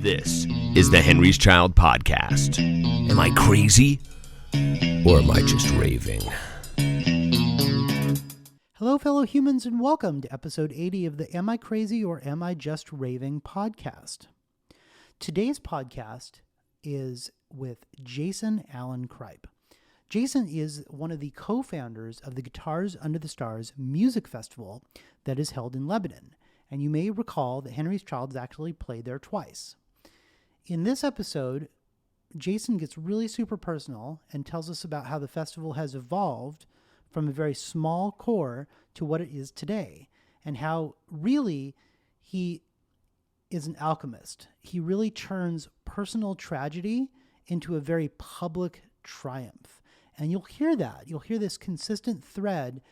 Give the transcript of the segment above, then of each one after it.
This is the Henry's Child Podcast. Am I crazy? Or am I just raving? Hello, fellow humans, and welcome to episode 80 of the Am I Crazy or Am I Just Raving podcast. Today's podcast is with Jason Alan Cripe. Jason is one of the co-founders of the Guitars Under the Stars music festival that is held in Lebanon. And you may recall that Henry's Child has actually played there twice. In this episode, Jason gets really super personal and tells us about how the festival has evolved from a very small core to what it is today, and how really he is an alchemist. He really turns personal tragedy into a very public triumph. And you'll hear that. You'll hear this consistent thread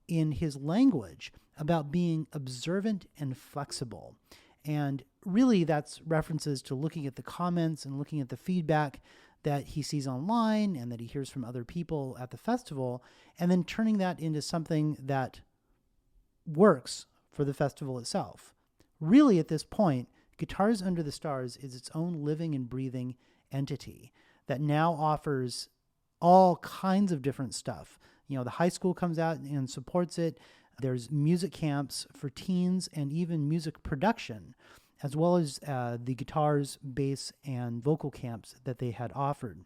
in his language about being observant and flexible. And really that's references to looking at the comments and looking at the feedback that he sees online and that he hears from other people at the festival, and then turning that into something that works for the festival itself. Really, at this point, Guitars Under the Stars is its own living and breathing entity that now offers all kinds of different stuff. You know, the high school comes out and supports it. There's music camps for teens and even music production, as well as the guitars, bass, and vocal camps that they had offered.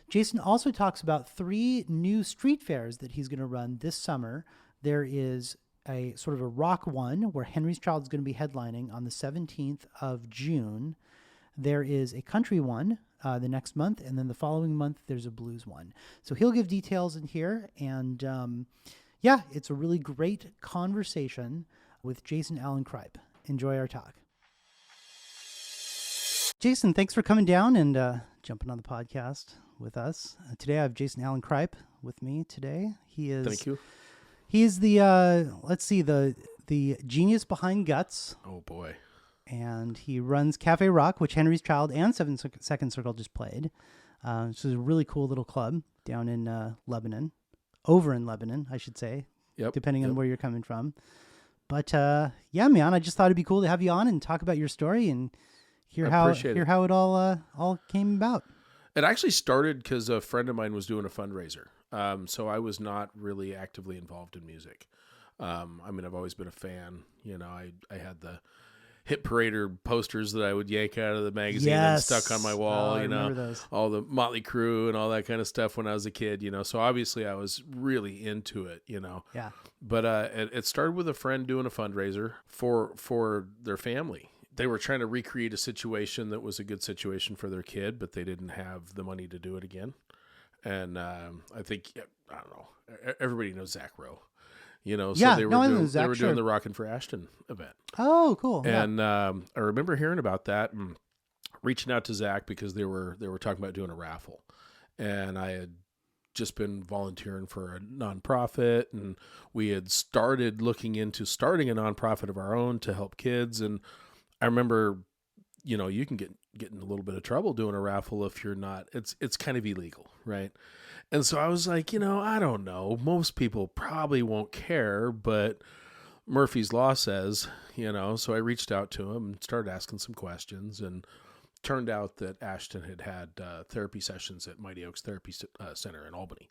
Jason also talks about 3 new street fairs that he's going to run this summer. There is a sort of a rock one where Henry's Child is going to be headlining on the 17th of June. There is a country one the next month, and then the following month there's a blues one. So he'll give details in here, and yeah, it's a really great conversation with Jason Alan Cripe. Enjoy our talk. Jason, thanks for coming down and jumping on the podcast with us. Today I have Jason Alan Cripe with me today. He is. Thank you. He is the the genius behind Guts. Oh boy. And he runs Cafe Rock, which Henry's Child and 7 Second Circle just played. This is a really cool little club down in Lebanon. Over in Lebanon, I should say, depending on where you're coming from. But yeah, man, I just thought it'd be cool to have you on and talk about your story and hear how it all came about. It actually started because a friend of mine was doing a fundraiser. So I was not really actively involved in music. I mean, I've always been a fan. You know, I had the Hit Parader posters that I would yank out of the magazine and stuck on my wall, you know, all the Motley Crue and all that kind of stuff when I was a kid, you know, so obviously I was really into it, you know. Yeah. But it started with a friend doing a fundraiser for their family. They were trying to recreate a situation that was a good situation for their kid, but they didn't have the money to do it again. And I think, I don't know, everybody knows Zach Rowe. You know, so they were doing the Rockin' for Ashton event. Oh, cool! And I remember hearing about that and reaching out to Zach because they were talking about doing a raffle, and I had just been volunteering for a nonprofit, and we had started looking into starting a nonprofit of our own to help kids. And I remember, you know, you can get in a little bit of trouble doing a raffle if you're not. It's kind of illegal, right? And so I was like, you know, I don't know. Most people probably won't care, but Murphy's Law says, you know. So I reached out to him and started asking some questions, and turned out that Ashton had therapy sessions at Mighty Oaks Therapy Center in Albany,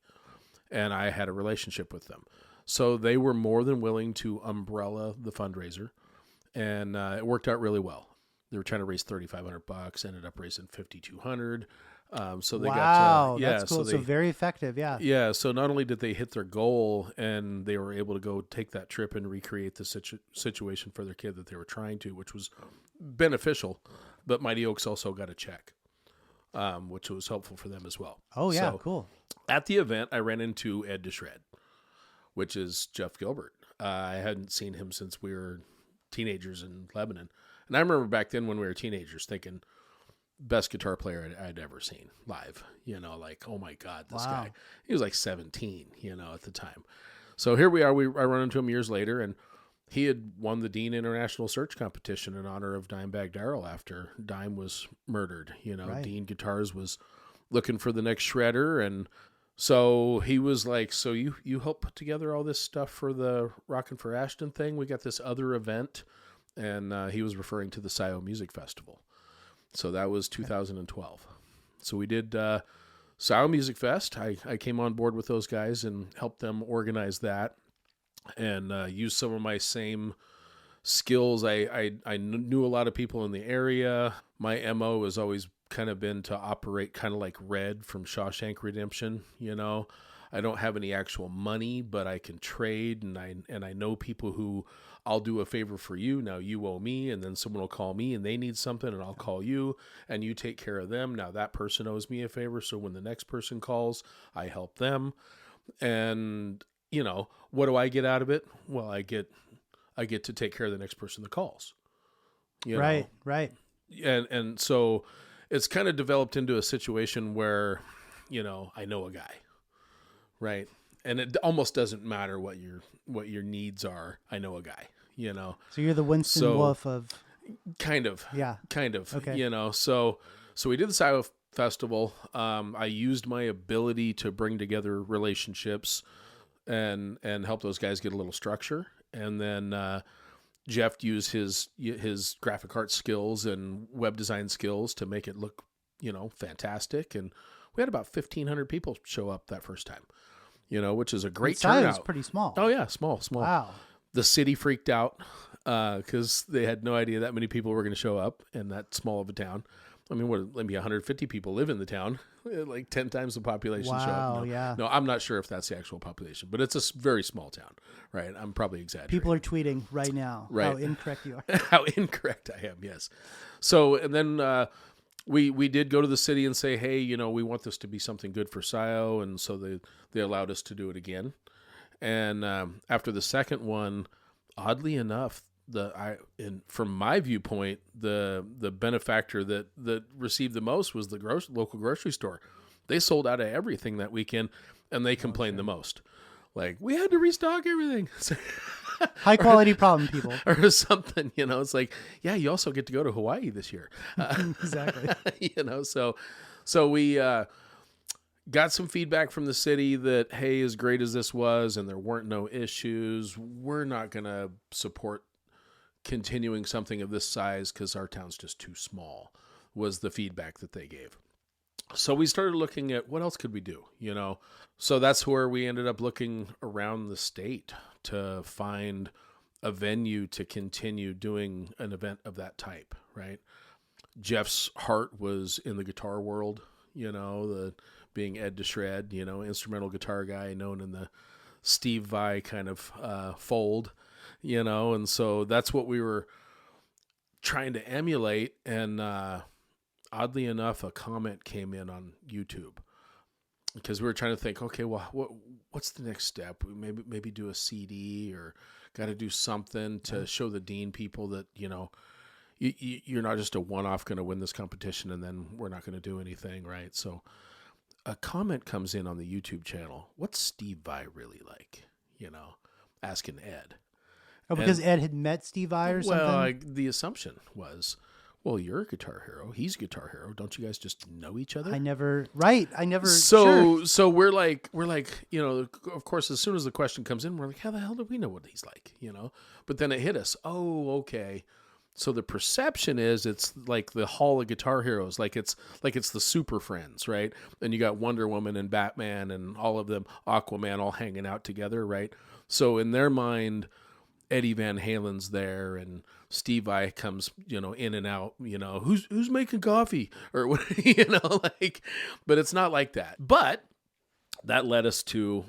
and I had a relationship with them. So they were more than willing to umbrella the fundraiser, and it worked out really well. They were trying to raise $3,500, ended up raising $5,200. So they got that's cool. So very effective, yeah. Yeah. So not only did they hit their goal, and they were able to go take that trip and recreate the situation for their kid that they were trying to, which was beneficial. But Mighty Oaks also got a check, which was helpful for them as well. Oh yeah, so, cool. At the event, I ran into Ed DeShred, which is Jeff Gilbert. I hadn't seen him since we were teenagers in Lebanon, and I remember back then when we were teenagers thinking, best guitar player I'd ever seen live, you know, like, oh my God, this guy, he was like 17, you know, at the time. So here we are, I run into him years later, and he had won the Dean International Search Competition in honor of Dimebag Darrell after Dime was murdered, you know. Right. Dean Guitars was looking for the next shredder, and so he was like, so you helped put together all this stuff for the Rockin' for Ashton thing? We got this other event and he was referring to the Scio Music Festival. So that was 2012. So we did Scio Music Fest. I came on board with those guys and helped them organize that, and used some of my same skills. I knew a lot of people in the area. My MO has always kind of been to operate kind of like Red from Shawshank Redemption. I don't have any actual money, but I can trade, and I know people who I'll do a favor for you. Now you owe me, and then someone will call me and they need something, and I'll call you and you take care of them. Now that person owes me a favor, so when the next person calls, I help them. And what do I get out of it? Well, I get to take care of the next person that calls. Right. And so it's kind of developed into a situation where, I know a guy, right? And it almost doesn't matter what your needs are. I know a guy, So you're the Winston Wolf of... Kind of. Yeah. Kind of. Okay. So we did the Scio Festival. I used my ability to bring together relationships and help those guys get a little structure. And then Jeff used his graphic art skills and web design skills to make it look, fantastic. And we had about 1,500 people show up that first time, which is a great turnout. It's pretty small. Oh yeah, small. Wow. The city freaked out because they had no idea that many people were going to show up in that small of a town. I mean, maybe 150 people live in the town, like 10 times the population show up. Wow, yeah. No, I'm not sure if that's the actual population, but it's a very small town, right? I'm probably exaggerating. People are tweeting right now how incorrect you are. How incorrect I am, yes. So, and then we did go to the city and say, hey, we want this to be something good for Scio, and so they allowed us to do it again. And after the second one, oddly enough, from my viewpoint, the benefactor that received the most was the local grocery store. They sold out of everything that weekend, and they complained the most. Like, we had to restock everything. High quality problem, people. Or something, it's like, yeah, you also get to go to Hawaii this year. Exactly. So we got some feedback from the city that, hey, as great as this was and there weren't no issues, we're not going to support continuing something of this size because our town's just too small, was the feedback that they gave. So we started looking at what else could we do, So that's where we ended up looking around the state to find a venue to continue doing an event of that type, right? Jeff's heart was in the guitar world, being Ed DeShred, instrumental guitar guy known in the Steve Vai kind of fold, and so that's what we were trying to emulate. And oddly enough, a comment came in on YouTube because we were trying to think, okay, well, what's the next step? We maybe do a CD, or got to do something to show the Dean people that, you're not just a one-off going to win this competition and then we're not going to do anything, right? So a comment comes in on the YouTube channel. What's Steve Vai really like? Asking Ed. Oh, because Ed had met Steve Vai or something? Well, the assumption was, well, you're a guitar hero. He's a guitar hero. Don't you guys just know each other? I never. So we're like, of course, as soon as the question comes in, we're like, how the hell do we know what he's like? But then it hit us. Oh, okay. So the perception is it's like the Hall of Guitar Heroes, like it's the Super Friends, right? And you got Wonder Woman and Batman and all of them, Aquaman, all hanging out together, right? So in their mind, Eddie Van Halen's there and Steve Vai comes, in and out, who's making coffee or what, but it's not like that. But that led us to,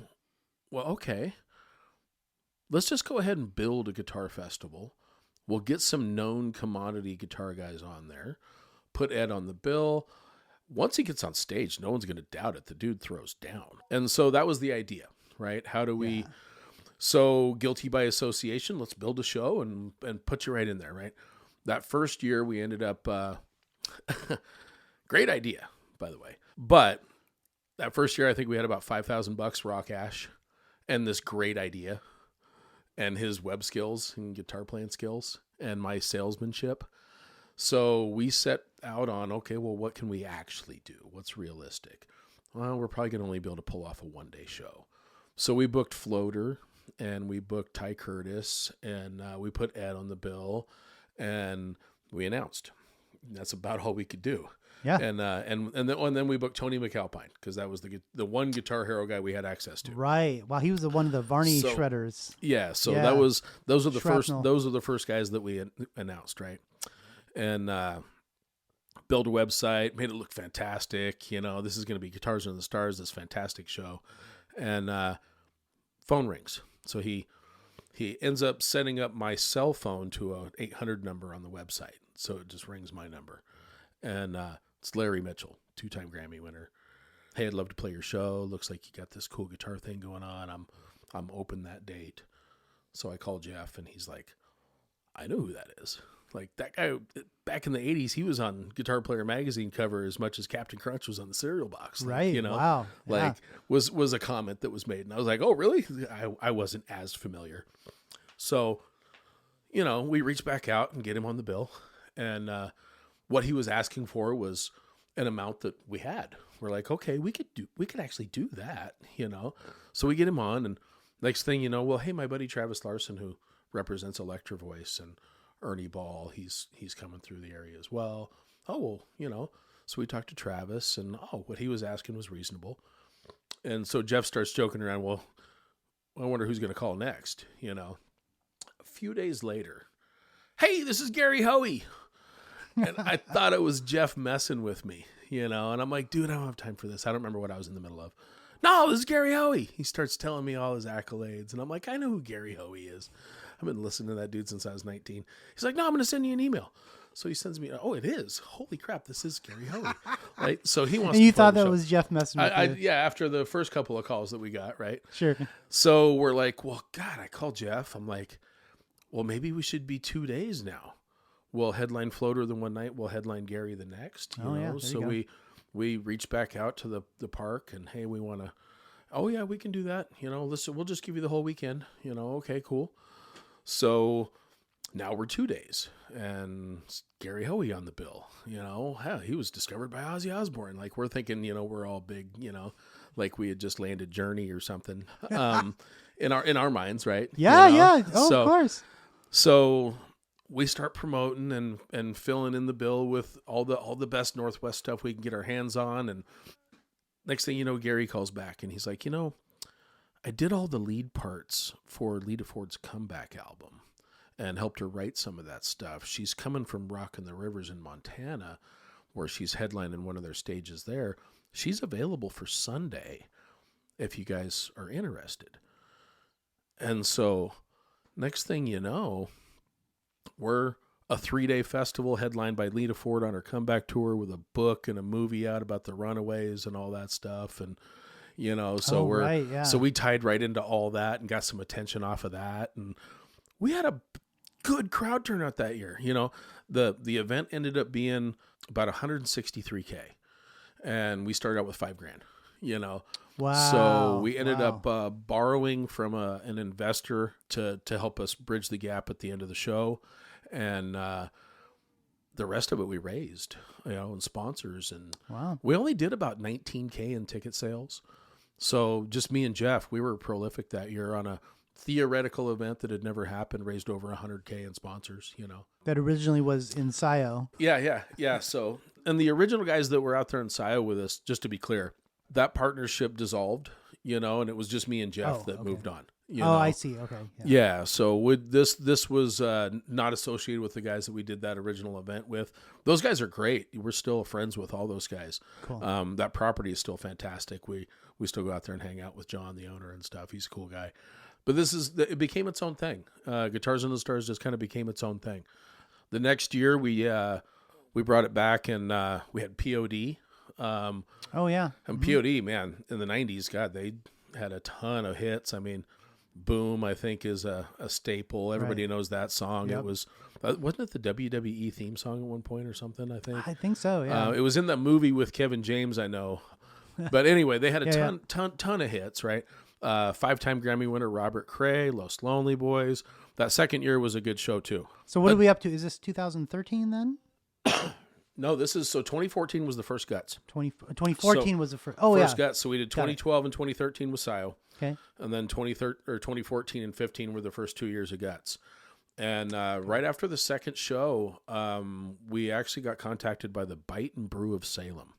well, okay, let's just go ahead and build a guitar festival. We'll get some known commodity guitar guys on there, put Ed on the bill. Once he gets on stage, no one's going to doubt it. The dude throws down. And so that was the idea, right? How do we... Yeah. So guilty by association, let's build a show and put you right in there, right? That first year we ended up... great idea, by the way. But that first year, I think we had about $5,000 raw cash and this great idea. And his web skills and guitar playing skills and my salesmanship. So we set out on, okay, well, what can we actually do? What's realistic? Well, we're probably going to only be able to pull off a one-day show. So we booked Floater, and we booked Ty Curtis, and we put Ed on the bill. And and we announced. That's about all we could do. Yeah. And then we booked Tony McAlpine because that was the one Guitar Hero guy we had access to. Right. Wow. He was one of the Varney shredders. Yeah. So Yeah. those are the Shrapnel. first guys that we announced, right? And build a website, made it look fantastic. You know, this is going to be Guitars Under the Stars, this fantastic show. And phone rings. So he ends up setting up my cell phone to a 800 number on the website. So it just rings my number. And it's Larry Mitchell, 2-time Grammy winner. Hey, I'd love to play your show. Looks like you got this cool guitar thing going on. I'm open that date. So I called Jeff, and he's like, I know who that is. Like, that guy, back in the 80s, he was on Guitar Player magazine cover as much as Captain Crunch was on the cereal box. Like, Right. You know, Wow. like was a comment that was made. And I was like, oh, really? I wasn't as familiar. So, you know, we reached back out and get him on the bill. And what he was asking for was an amount that we had. We're like, okay, we could actually do that, you know? So we get him on, and next thing you know, well, hey, my buddy Travis Larson, who represents Electro Voice, and Ernie Ball, he's coming through the area as well. Oh, well, you know, so we talked to Travis, and what he was asking was reasonable. And so Jeff starts joking around, well, I wonder who's going to call next, you know? A few days later, hey, this is Gary Hoey. And I thought it was Jeff messing with me, you know? And I'm like, dude, I don't have time for this. I don't remember what I was in the middle of. No, this is Gary Hoey. He starts telling me all his accolades. And I'm like, I know who Gary Hoey is. I've been listening to that dude since I was 19. He's like, no, I'm going to send you an email. So he sends me, oh, it is. Holy crap, this is Gary Hoey. Right? So he wants And you to play thought the that show. was Jeff messing with you? Yeah, after the first couple of calls that we got, right? Sure. So we're like, well, God, I called Jeff. I'm like, well, maybe we should be 2 days now. We'll headline Floater the one night. We'll headline Gary the next. You know? Yeah. So we reached back out to the park, and hey, we want to. Oh yeah, we can do that. You know, listen, we'll just give you the whole weekend. You know, okay, cool. So now we're 2 days, and Gary Hoey on the bill. You know, hell, he was discovered by Ozzy Osbourne. Like, we're thinking, you know, we're all big. You know, like we had just landed Journey or something. In our minds, right? Yeah, You know? yeah. Oh, So, of course. So we start promoting and filling in the bill with all the best Northwest stuff we can get our hands on. And next thing you know, Gary calls back, and he's like, you know, I did all the lead parts for Lita Ford's Comeback album and helped her write some of that stuff. She's coming from Rockin' the Rivers in Montana, where she's headlining one of their stages there. She's available for Sunday if you guys are interested. And so next thing you know, we're a 3-day festival headlined by Lita Ford on her comeback tour with a book and a movie out about the Runaways and all that stuff. And, you know, so so we tied right into all that and got some attention off of that. And we had a good crowd turnout that year. You know, the event ended up being about $163K, and we started out with $5,000, you know. Wow. So we ended up borrowing from an investor to help us bridge the gap at the end of the show. And the rest of it we raised, you know, and sponsors. And we only did about $19K in ticket sales. So just me and Jeff, we were prolific that year on a theoretical event that had never happened, raised over $100K in sponsors, you know. That originally was in Scio. Yeah. So, and the original guys that were out there in Scio with us, just to be clear, that partnership dissolved, you know, and it was just me and Jeff moved on. You know? I see. Okay. Yeah. So this was not associated with the guys that we did that original event with. Those guys are great. We're still friends with all those guys. Cool. That property is still fantastic. We still go out there and hang out with John, the owner, and stuff. He's a cool guy. But it became its own thing. Guitars Under the Stars just kind of became its own thing. The next year we brought it back, and we had POD. And POD, man, in the 90s, God, they had a ton of hits. I mean, Boom, I think, is a staple. Everybody knows that song. It was, wasn't it the WWE theme song at one point or something, I think? I think so, yeah. It was in that movie with Kevin James, I know. But anyway, they had a ton of hits, right? 5-time Grammy winner Robert Cray, Los Lonely Boys. That second year was a good show, too. So what are we up to? Is this 2013 then? No, this is, so 2014 was the first Guts. 2014 was the first. First Guts. So we did 2012 and 2013 with Scio. Okay. And then 2014 and 15 were the first 2 years of Guts. And right after the second show, we actually got contacted by the Bite and Brew of Salem,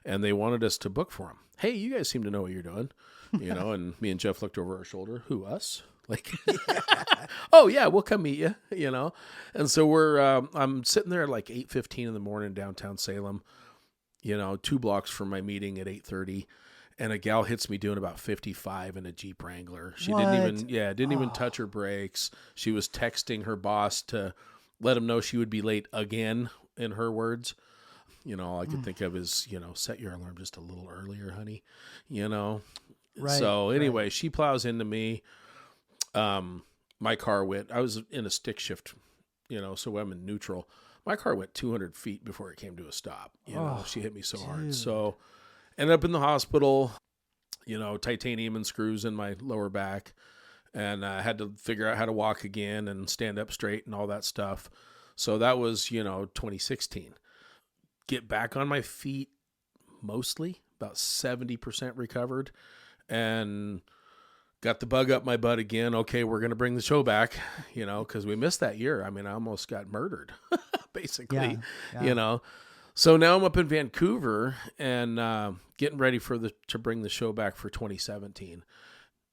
and they wanted us to book for them. Hey, you guys seem to know what you're doing, and me and Jeff looked over our shoulder. Who, us? Like, oh yeah, we'll come meet you, And so I'm sitting there at like 8:15 in the morning downtown Salem, 2 blocks from my meeting at 8:30. And a gal hits me doing about 55 in a Jeep Wrangler. She didn't even touch her brakes. She was texting her boss to let him know she would be late again, in her words. All I could think of is, set your alarm just a little earlier, honey. Right, so anyway, she plows into me. My car went, I was in a stick shift, so I'm in neutral. My car went 200 feet before it came to a stop. She hit me so hard. So ended up in the hospital, titanium and screws in my lower back, and I had to figure out how to walk again and stand up straight and all that stuff. So that was, 2016. Get back on my feet, mostly about 70% recovered, and got the bug up my butt again. Okay, we're going to bring the show back, because we missed that year. I mean, I almost got murdered, basically, So now I'm up in Vancouver and getting ready to bring the show back for 2017.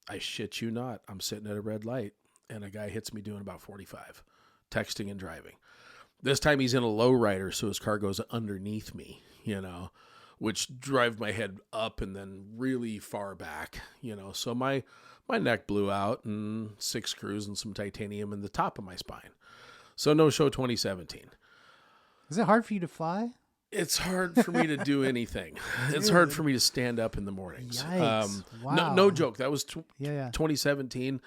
I shit you not. I'm sitting at a red light and a guy hits me doing about 45, texting and driving. This time he's in a lowrider, so his car goes underneath me, which drive my head up and then really far back, So my neck blew out and 6 screws and some titanium in the top of my spine. So no show 2017. Is it hard for you to fly? It's hard for me to do anything. It's hard for me to stand up in the mornings. Yikes. Wow. No joke. That was 2017.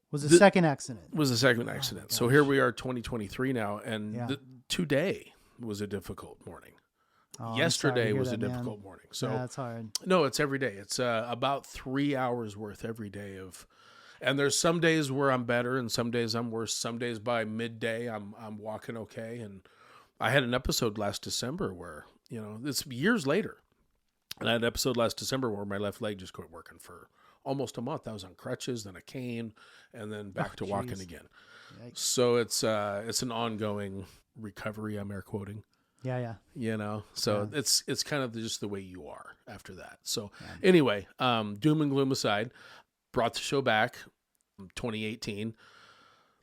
Was the second accident. Was the second accident. So here we are 2023 now. And today was a difficult morning. Yesterday was a difficult morning. So that's hard. No, it's every day. It's about 3 hours worth every day and there's some days where I'm better and some days I'm worse. Some days by midday I'm walking okay. And I had an episode last December where, it's years later. And I had an episode last December where my left leg just quit working for almost a month. I was on crutches, then a cane, and then back to walking again. Yikes. So it's an ongoing recovery, I'm air quoting. Yeah. So it's kind of just the way you are after that. So anyway, doom and gloom aside, brought the show back 2018.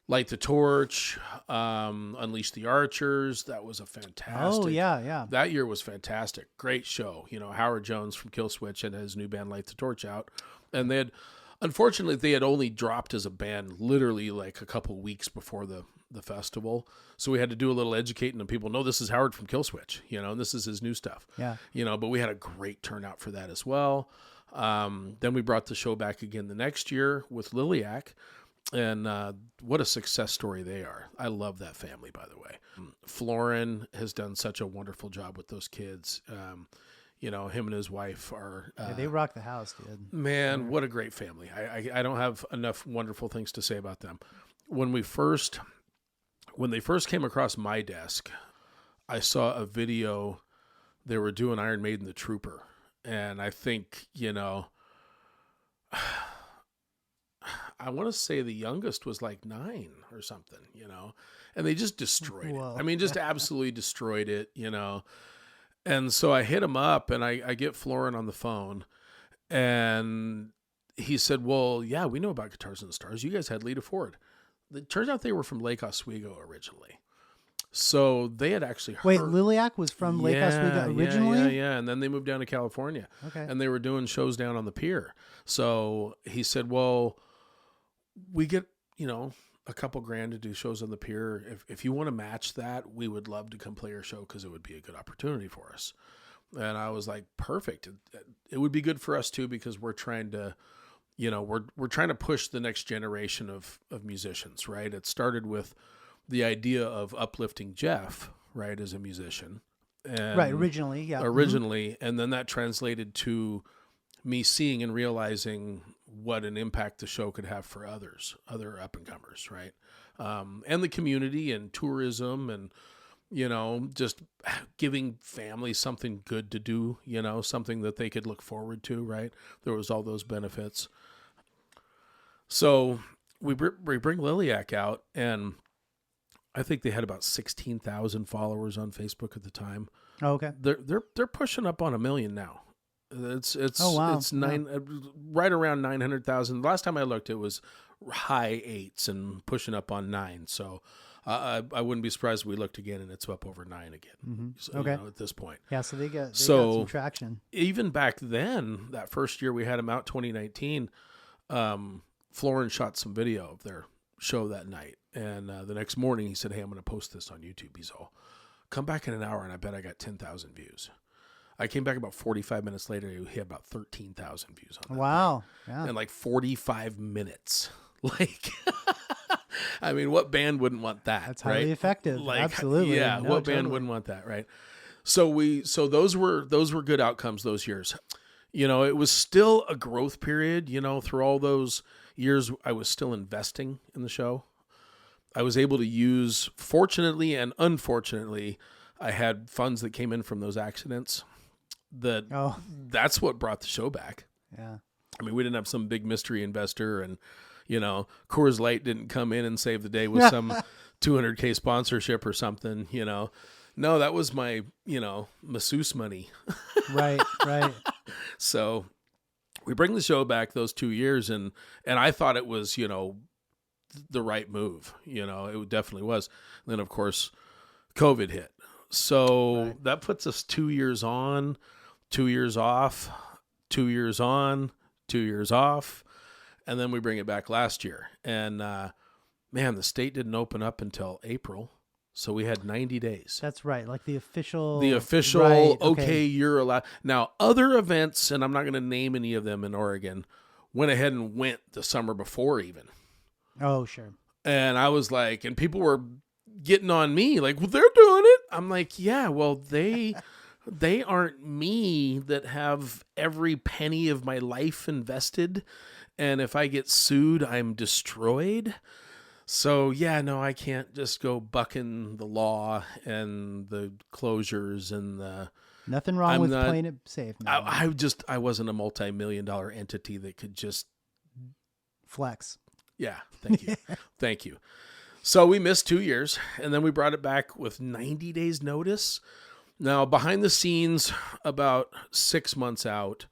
Light the Torch, Unleash the Archers. That was a fantastic. Oh, yeah. That year was fantastic. Great show. Howard Jones from Killswitch and his new band Light the Torch out. And unfortunately, they had only dropped as a band literally like a couple weeks before the festival. So we had to do a little educating and people know this is Howard from Killswitch, and this is his new stuff. Yeah. But we had a great turnout for that as well. Then we brought the show back again the next year with Liliac. And what a success story they are. I love that family, by the way. Florin has done such a wonderful job with those kids. Him and his wife are... they rock the house, dude. Man, what a great family. I don't have enough wonderful things to say about them. When they first came across my desk, I saw a video. They were doing Iron Maiden, The Trooper. And I think, I want to say the youngest was like 9 or something, and they just destroyed it. I mean, just absolutely destroyed it, And so I hit him up and I get Florin on the phone and he said, well, yeah, we know about Guitars and the Stars. You guys had Lita Ford. It turns out they were from Lake Oswego originally. So they had actually heard... Wait, Liliac was from Lake Oswego originally? Yeah. And then they moved down to California. Okay. And they were doing shows down on the pier. So he said, well... we get, a couple grand to do shows on the pier. If you want to match that, we would love to come play your show because it would be a good opportunity for us. And I was like, perfect. It would be good for us too because we're trying to, we're trying to push the next generation of musicians, right? It started with the idea of uplifting Jeff, right, as a musician. And right, originally, yeah. Originally, and then that translated to me seeing and realizing what an impact the show could have for other up-and-comers, right? And the community and tourism and, just giving families something good to do, something that they could look forward to, right? There was all those benefits. So we bring Liliac out, and I think they had about 16,000 followers on Facebook at the time. Oh, okay. They're pushing up on 1 million now. It's Oh, wow. it's right around 900,000. Last time I looked, it was high 8s and pushing up on 9. So I wouldn't be surprised if we looked again and it's up over 9 again. Mm-hmm. So, okay. at this point. Yeah, so they got some traction. Even back then, that first year we had them out, 2019, Florin shot some video of their show that night. And the next morning he said, hey, I'm going to post this on YouTube. He's all, come back in an hour and I bet I got 10,000 views. I came back about 45 minutes later. He had about 13,000 views on that. Wow. Yeah. And like 45 minutes. Like, I mean, what band wouldn't want that? That's highly right? effective. Like, Absolutely. Yeah. No, What band wouldn't want that? Right. So those were good outcomes those years. It was still a growth period, through all those years, I was still investing in the show. I was able to use, fortunately and unfortunately, I had funds that came in from those accidents. That's what brought the show back. Yeah. I mean, we didn't have some big mystery investor and, Coors Light didn't come in and save the day with some $200K sponsorship or something, No, that was my, masseuse money. Right. So we bring the show back those 2 years and I thought it was, the right move. It definitely was. And then, of course, COVID hit. So that puts us 2 years on, 2 years off, 2 years on, 2 years off. And then we bring it back last year. And, man, the state didn't open up until April. So we had 90 days. That's right. Like the official. Right, okay, you're allowed. Now, other events, and I'm not going to name any of them in Oregon, went ahead and went the summer before even. Oh, sure. And I was like, and people were getting on me like, well, they're doing it. I'm like, yeah, well, they aren't me that have every penny of my life invested. And if I get sued, I'm destroyed. So yeah, no, I can't just go bucking the law and the closures and the. Nothing wrong with playing it safe. No. I wasn't a multi-million-dollar entity that could just flex. Yeah. Thank you. Thank you. So we missed 2 years and then we brought it back with 90 days notice. Now behind the scenes, about 6 months out,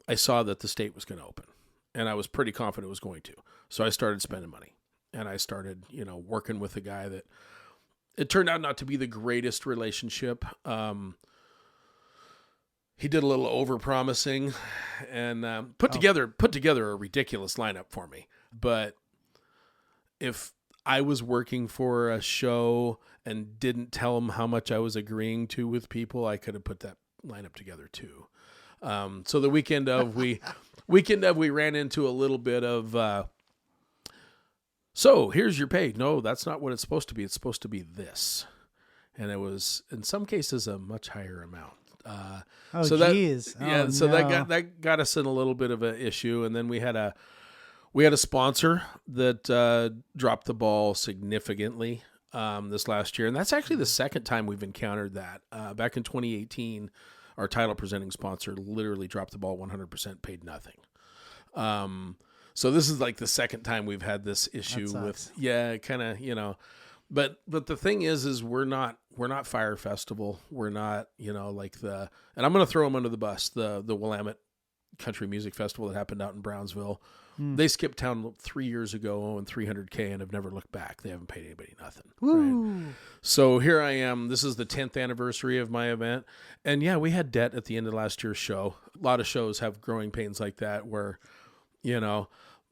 I saw that the state was going to open and I was pretty confident it was going to. So I started spending money. And I started, working with a guy that it turned out not to be the greatest relationship. He did a little over-promising and put together a ridiculous lineup for me. But if I was working for a show and didn't tell him how much I was agreeing to with people, I could have put that lineup together too. So the weekend of we ran into a little bit of. So here's your pay. No, that's not what it's supposed to be. It's supposed to be this. And it was, in some cases, a much higher amount. Geez. So that got us in a little bit of an issue. And then we had a sponsor that dropped the ball significantly this last year. And that's actually the second time we've encountered that. Back in 2018, our title presenting sponsor literally dropped the ball 100%, paid nothing. So this is like the second time we've had this issue with, kind of, but the thing is we're not Fire Festival. We're not, like and I'm going to throw them under the bus, the Willamette Country Music Festival that happened out in Brownsville. They skipped town 3 years ago and $300K and have never looked back. They haven't paid anybody nothing. Right? So here I am. This is the 10th anniversary of my event. And yeah, we had debt at the end of last year's show. A lot of shows have growing pains like that where,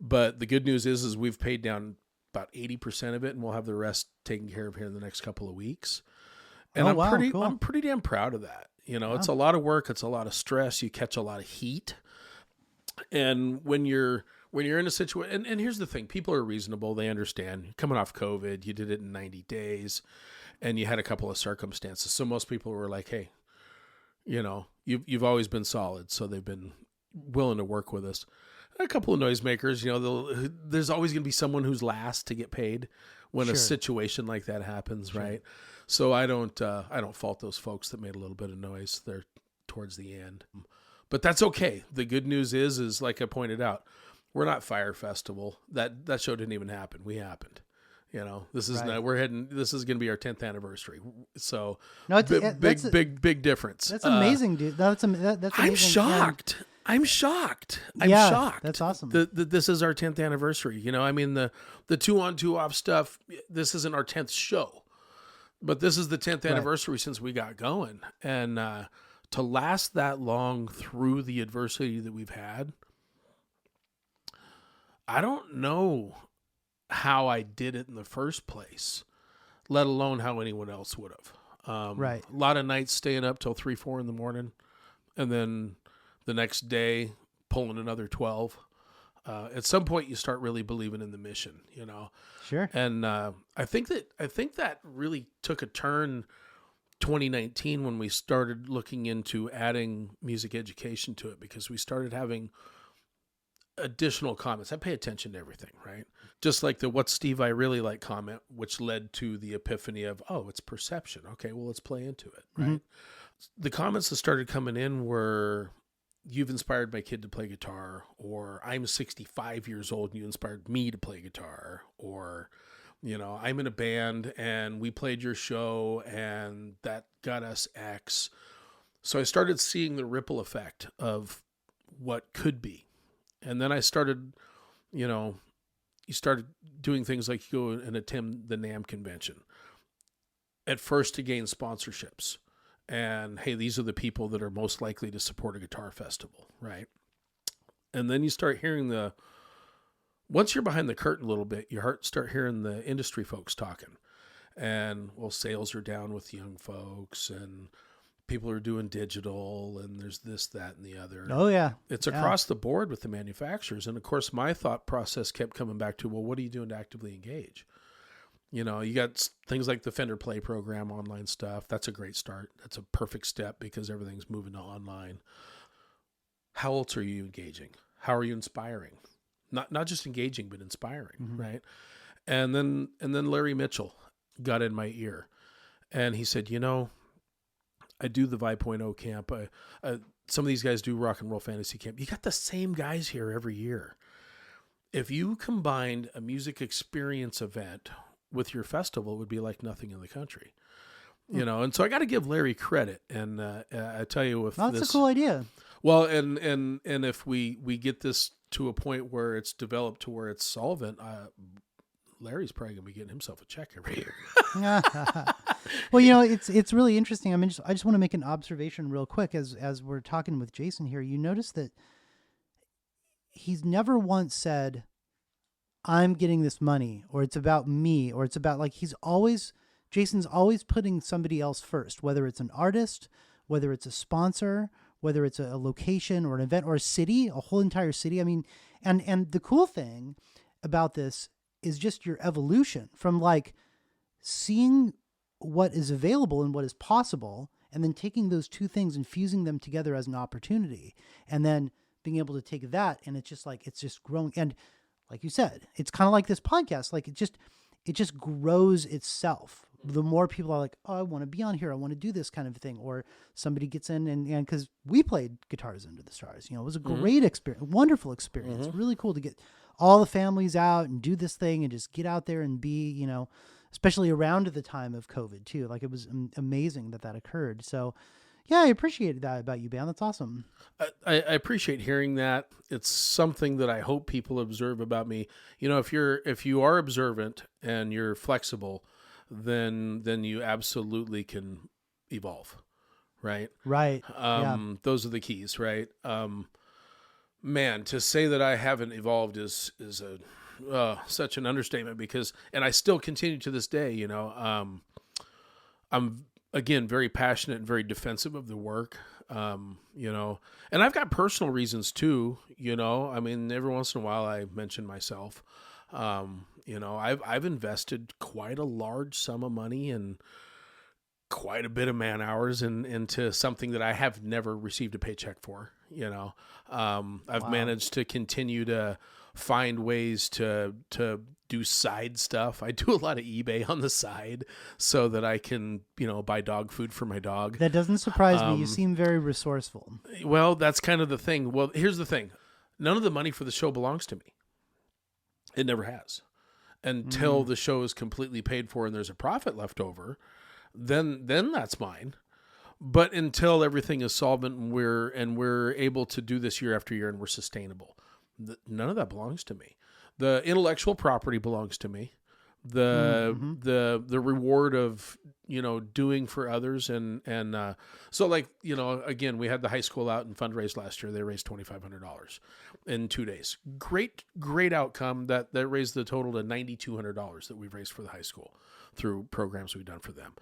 but the good news is we've paid down about 80% of it and we'll have the rest taken care of here in the next couple of weeks. And cool. I'm pretty damn proud of that. It's a lot of work. It's a lot of stress. You catch a lot of heat. And when you're in a situation, and here's the thing, people are reasonable. They understand. You're coming off COVID, you did it in 90 days and you had a couple of circumstances. So most people were like, hey, you've always been solid. So they've been willing to work with us. A couple of noisemakers, there's always going to be someone who's last to get paid when a situation like that happens, right? So I don't fault those folks that made a little bit of noise there towards the end, but that's okay. The good news is like I pointed out, We're not Fire Festival. That show didn't even happen. We happened. This is Right. this is going to be our 10th anniversary. So No, it's, big difference. that's amazing, dude. That's amazing. I'm shocked. I'm shocked. I'm Yeah, shocked. that's awesome. This is our 10th anniversary. I mean, the 2 on 2 off stuff, this isn't our 10th show, but this is the 10th anniversary since we got going. And to last that long through the adversity that we've had, I don't know how I did it in the first place, let alone how anyone else would have. Right. A lot of nights staying up till 3, 4 in the morning, and then the next day pulling another 12. At some point you start really believing in the mission, Sure. And I think that really took a turn 2019 when we started looking into adding music education to it, because we started having additional comments. I pay attention to everything, right? Just like the "What's Steve I really like" comment, which led to the epiphany of, oh, it's perception. Okay, well, let's play into it, right? Mm-hmm. The comments that started coming in were, "You've inspired my kid to play guitar," or "I'm 65 years old and you inspired me to play guitar," or, "I'm in a band and we played your show and that got us X." So I started seeing the ripple effect of what could be. And then I started, you started doing things like you go and attend the NAMM convention. At first to gain sponsorships. And, hey, these are the people that are most likely to support a guitar festival, right? And then you start hearing once you're behind the curtain a little bit, you start hearing the industry folks talking. And, well, sales are down with young folks, and people are doing digital, and there's this, that, and the other. Oh, yeah. It's across the board with the manufacturers. And, of course, my thought process kept coming back to, well, what are you doing to actively engage? You got things like the Fender Play program, online stuff. That's a great start. That's a perfect step because everything's moving to online. How else are you engaging? How are you inspiring? Not just engaging, but inspiring, mm-hmm. right? And then Larry Mitchell got in my ear, and he said, I do the Vi.0 camp. Some of these guys do rock and roll fantasy camp. You got the same guys here every year. If you combined a music experience event with your festival, it would be like nothing in the country, And so I got to give Larry credit. And I tell you, if that's a cool idea. Well, and if we get this to a point where it's developed to where it's solvent, Larry's probably gonna be getting himself a check every year. Well, it's really interesting. I mean, I just want to make an observation real quick as we're talking with Jason here. You notice that he's never once said, "I'm getting this money," or "It's about me," or "It's about," like, Jason's always putting somebody else first, whether it's an artist, whether it's a sponsor, whether it's a location or an event or a city, a whole entire city. I mean, and the cool thing about this is just your evolution from like seeing what is available and what is possible, and then taking those two things and fusing them together as an opportunity, and then being able to take that, and it's just growing. And like you said, it's kind of like this podcast, like it just grows itself. The more people are like, "Oh, I want to be on here. I want to do this kind of thing." Or somebody gets in and cause we played Guitars Into the Stars, it was a great experience, wonderful experience. Mm-hmm. Really cool to get all the families out and do this thing and just get out there and be, especially around the time of COVID too. Like, it was amazing that occurred. So yeah, I appreciated that about you, Ben. That's awesome. I appreciate hearing that. It's something that I hope people observe about me. If you are observant and you're flexible, then you absolutely can evolve. Right. Right. Those are the keys, right? Man, to say that I haven't evolved is such an understatement, because, and I still continue to this day, I'm again very passionate and very defensive of the work, and I've got personal reasons too, I mean, every once in a while I mention myself, I've invested quite a large sum of money and quite a bit of man hours into something that I have never received a paycheck for. I've managed to continue to find ways to do side stuff. I do a lot of eBay on the side so that I can, buy dog food for my dog. That doesn't surprise me. You seem very resourceful. Well, that's kind of the thing. Well, here's the thing. none of the money for the show belongs to me. It never has. Until the show is completely paid for and there's a profit left over, then that's mine. But until everything is solvent and we're able to do this year after year and we're sustainable, none of that belongs to me. The intellectual property belongs to me. The reward of, doing for others. And so like, again, we had the high school out and fundraised last year. They raised $2,500 in 2 days. Great outcome that raised the total to $9,200 that we've raised for the high school through programs we've done for them.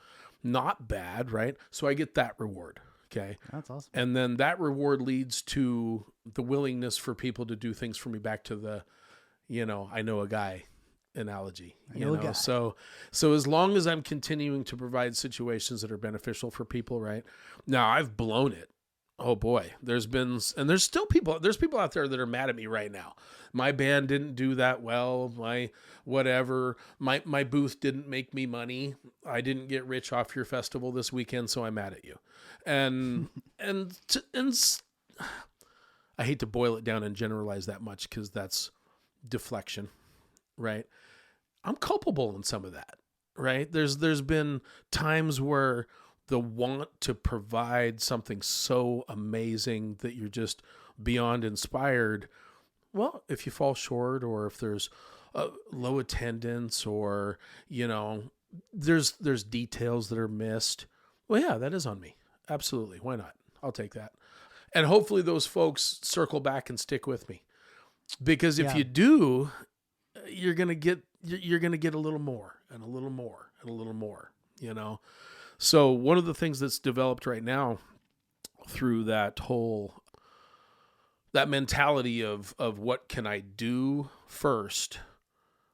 Not bad, right? So I get that reward. Okay. That's awesome. And then that reward leads to the willingness for people to do things for me, back to the, I know a guy analogy, so as long as I'm continuing to provide situations that are beneficial for people, right? Now I've blown it. Oh boy, there's still people out there that are mad at me right now. My band didn't do that well. My booth didn't make me money. I didn't get rich off your festival this weekend, so I'm mad at you. And I hate to boil it down and generalize that much, because that's deflection, right? I'm culpable in some of that, right? There's been times where the want to provide something so amazing that you're just beyond inspired. Well, if you fall short, or if there's low attendance, or, there's details that are missed. Well, yeah, that is on me. Absolutely. Why not? I'll take that. And hopefully those folks circle back and stick with me, because if you do, you're going to get a little more and a little more and a little more, So one of the things that's developed right now through that mentality of what can I do first?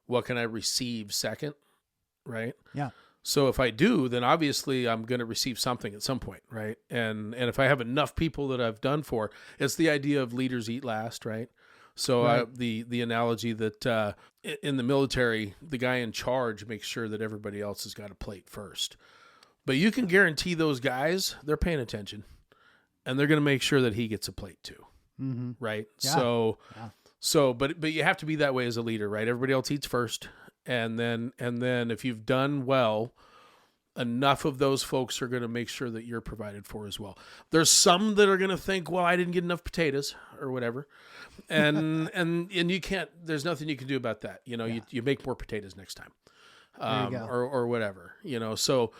What can I receive second? Right? Yeah. So if I do, then obviously I'm going to receive something at some point, right? And if I have enough people that I've done for, it's the idea of leaders eat last, right? So right. The analogy that in the military, the guy in charge makes sure that everybody else has got a plate first. But you can guarantee those guys, they're paying attention, and they're going to make sure that he gets a plate too, right? Yeah. So, but you have to be that way as a leader, right? Everybody else eats first, and then if you've done well, enough of those folks are going to make sure that you're provided for as well. There's some that are going to think, well, I didn't get enough potatoes or whatever. And you can't, there's nothing you can do about that. You make more potatoes next time, or whatever, so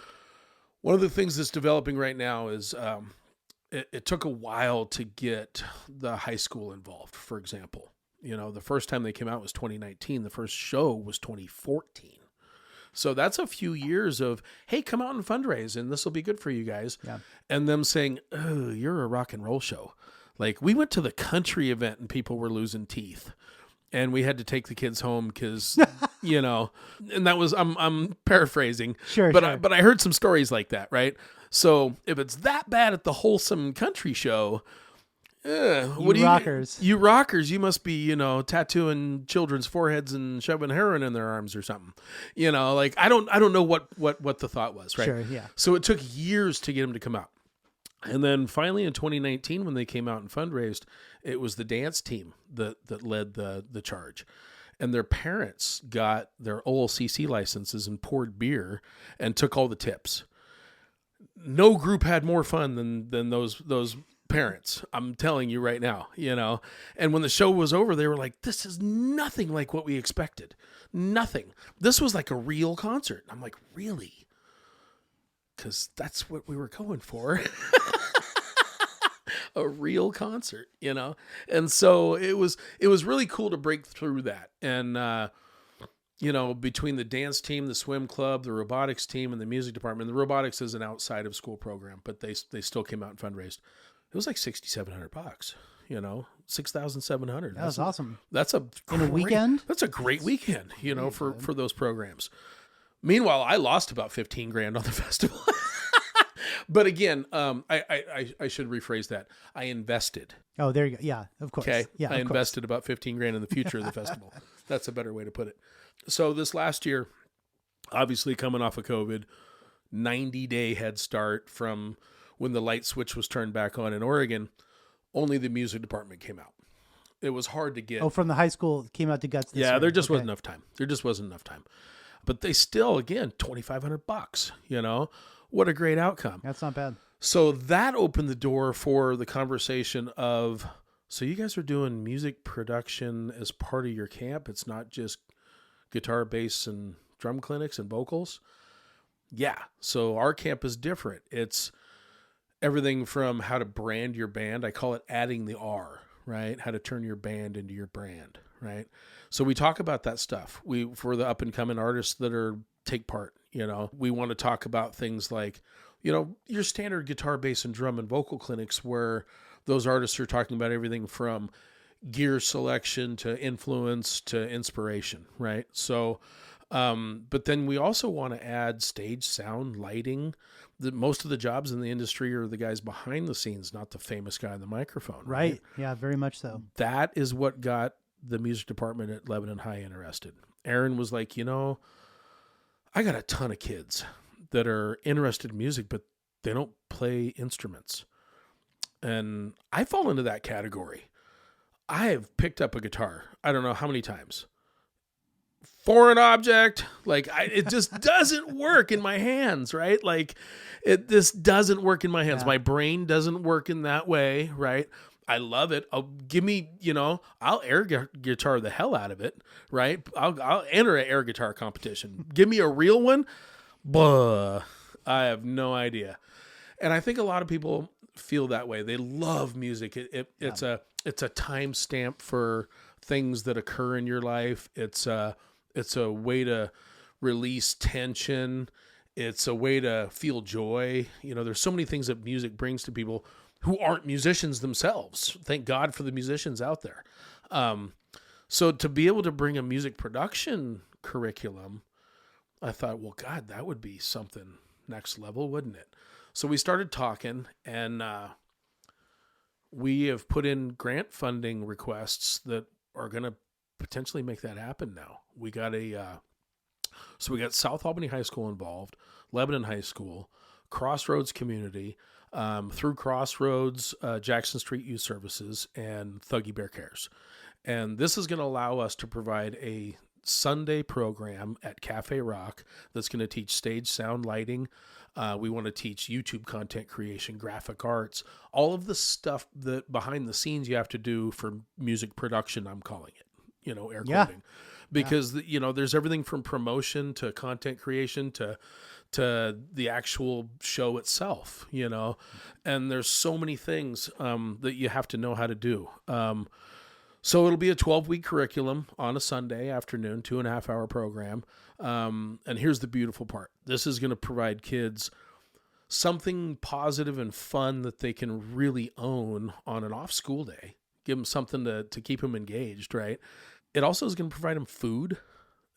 one of the things that's developing right now is, it took a while to get the high school involved. For example, the first time they came out was 2019. The first show was 2014. So that's a few years of, hey, come out and fundraise, and this will be good for you guys. Yeah. And them saying, oh, you're a rock and roll show. Like, we went to the country event and people were losing teeth, and we had to take the kids home because, and that was, I'm paraphrasing. Sure. But I heard some stories like that, right? So if it's that bad at the wholesome country show, you rockers, you must be, tattooing children's foreheads and shoving heroin in their arms or something. I don't know what the thought was, right? Sure, yeah. So it took years to get them to come out. And then finally in 2019, when they came out and fundraised, it was the dance team that led the charge. And their parents got their OLCC licenses and poured beer and took all the tips. No group had more fun than those parents. I'm telling you right now, and when the show was over, they were like, this is nothing like what we expected. Nothing. This was like a real concert. I'm like, really? Because that's what we were going for. A real concert, and so it was really cool to break through that. And, between the dance team, the swim club, the robotics team, and the music department, the robotics is an outside of school program, but they still came out and fundraised. It was like $6,700, $6,700. That was awesome. That's a weekend. That's a great weekend, for those programs. Meanwhile, I lost about $15,000 on the festival. But again, I should rephrase that. I invested. Oh, there you go. Yeah, of course. Okay. Yeah, I invested about $15,000 in the future of the festival. That's a better way to put it. So this last year, obviously coming off of COVID, 90-day head start from when the light switch was turned back on in Oregon, only the music department came out. It was hard to get. Oh, from the high school came out to Guts this Yeah, year. there just Okay. wasn't enough time. There just wasn't enough time. But they still, again, $2,500, you know, what a great outcome. That's not bad. So that opened the door for the conversation of, so you guys are doing music production as part of your camp. It's not just guitar, bass, and drum clinics and vocals. Yeah. So our camp is different. It's everything from how to brand your band. I call it adding the R, right? How to turn your band into your brand, right? So we talk about that stuff. For the up and coming artists that take part, you know, we want to talk about things like, you know, your standard guitar, bass, and drum and vocal clinics where those artists are talking about everything from gear selection to influence to inspiration, right? So, but then we also want to add stage sound, lighting. Most of the jobs in the industry are the guys behind the scenes, not the famous guy on the microphone. Right. Yeah, very much so. That is what got the music department at Lebanon High interested. Aaron was like, you know, I got a ton of kids that are interested in music, but they don't play instruments. And I fall into that category. I have picked up a guitar, I don't know how many times. Foreign object, like it just doesn't work in my hands, right? Like this doesn't work in my hands. Yeah. My brain doesn't work in that way, right? I love it. I'll air guitar the hell out of it, right? I'll enter an air guitar competition. Give me a real one. Buh. I have no idea. And I think a lot of people feel that way. They love music. It's a timestamp for things that occur in your life. It's a way to release tension. It's a way to feel joy. You know, there's so many things that music brings to people who aren't musicians themselves. Thank God for the musicians out there. So to be able to bring a music production curriculum, I thought, well, God, that would be something next level, wouldn't it? So we started talking, and we have put in grant funding requests that are going to potentially make that happen now. We got so we got South Albany High School involved, Lebanon High School, Crossroads Community, through Crossroads, Jackson Street Youth Services, and Thuggy Bear Cares. And this is going to allow us to provide a Sunday program at Cafe Rock that's going to teach stage sound, lighting. We want to teach YouTube content creation, graphic arts, all of the stuff that behind the scenes you have to do for music production, I'm calling it, you know, air quoting. Because, you know, there's everything from promotion to content creation to the actual show itself, you know, and there's so many things that you have to know how to do. So it'll be a 12-week curriculum on a Sunday afternoon, 2.5-hour program. And here's the beautiful part. This is going to provide kids something positive and fun that they can really own on an off-school day. Give them something to keep them engaged, right? It also is going to provide them food.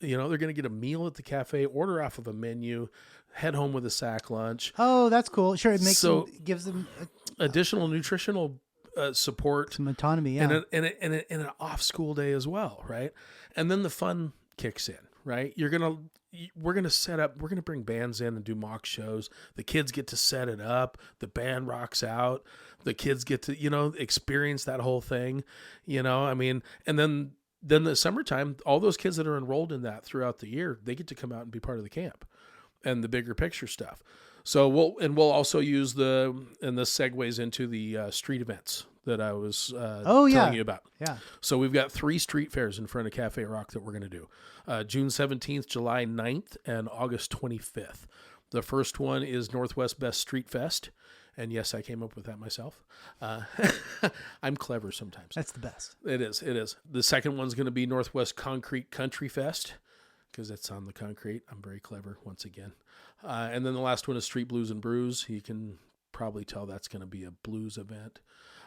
You know, they're going to get a meal at the cafe, order off of a menu, head home with a sack lunch. Oh, that's cool. Sure, it gives them additional nutritional support, some autonomy, yeah. and an off school day as well, right? And then the fun kicks in, right? We're gonna bring bands in and do mock shows. The kids get to set it up. The band rocks out. The kids get to, you know, experience that whole thing, you know. I mean, and then the summertime, all those kids that are enrolled in that throughout the year, they get to come out and be part of the camp and the bigger picture stuff. So we'll also use and this segues into the street events that I was telling you about. Yeah. So we've got 3 street fairs in front of Cafe Rock that we're going to do. June 17th, July 9th, and August 25th. The first one is Northwest Best Street Fest. And yes, I came up with that myself. I'm clever sometimes. That's the best. It is. The second one's going to be Northwest Concrete Country Fest because it's on the concrete. I'm very clever once again. And then the last one is Street Blues and Brews. You can probably tell that's going to be a blues event.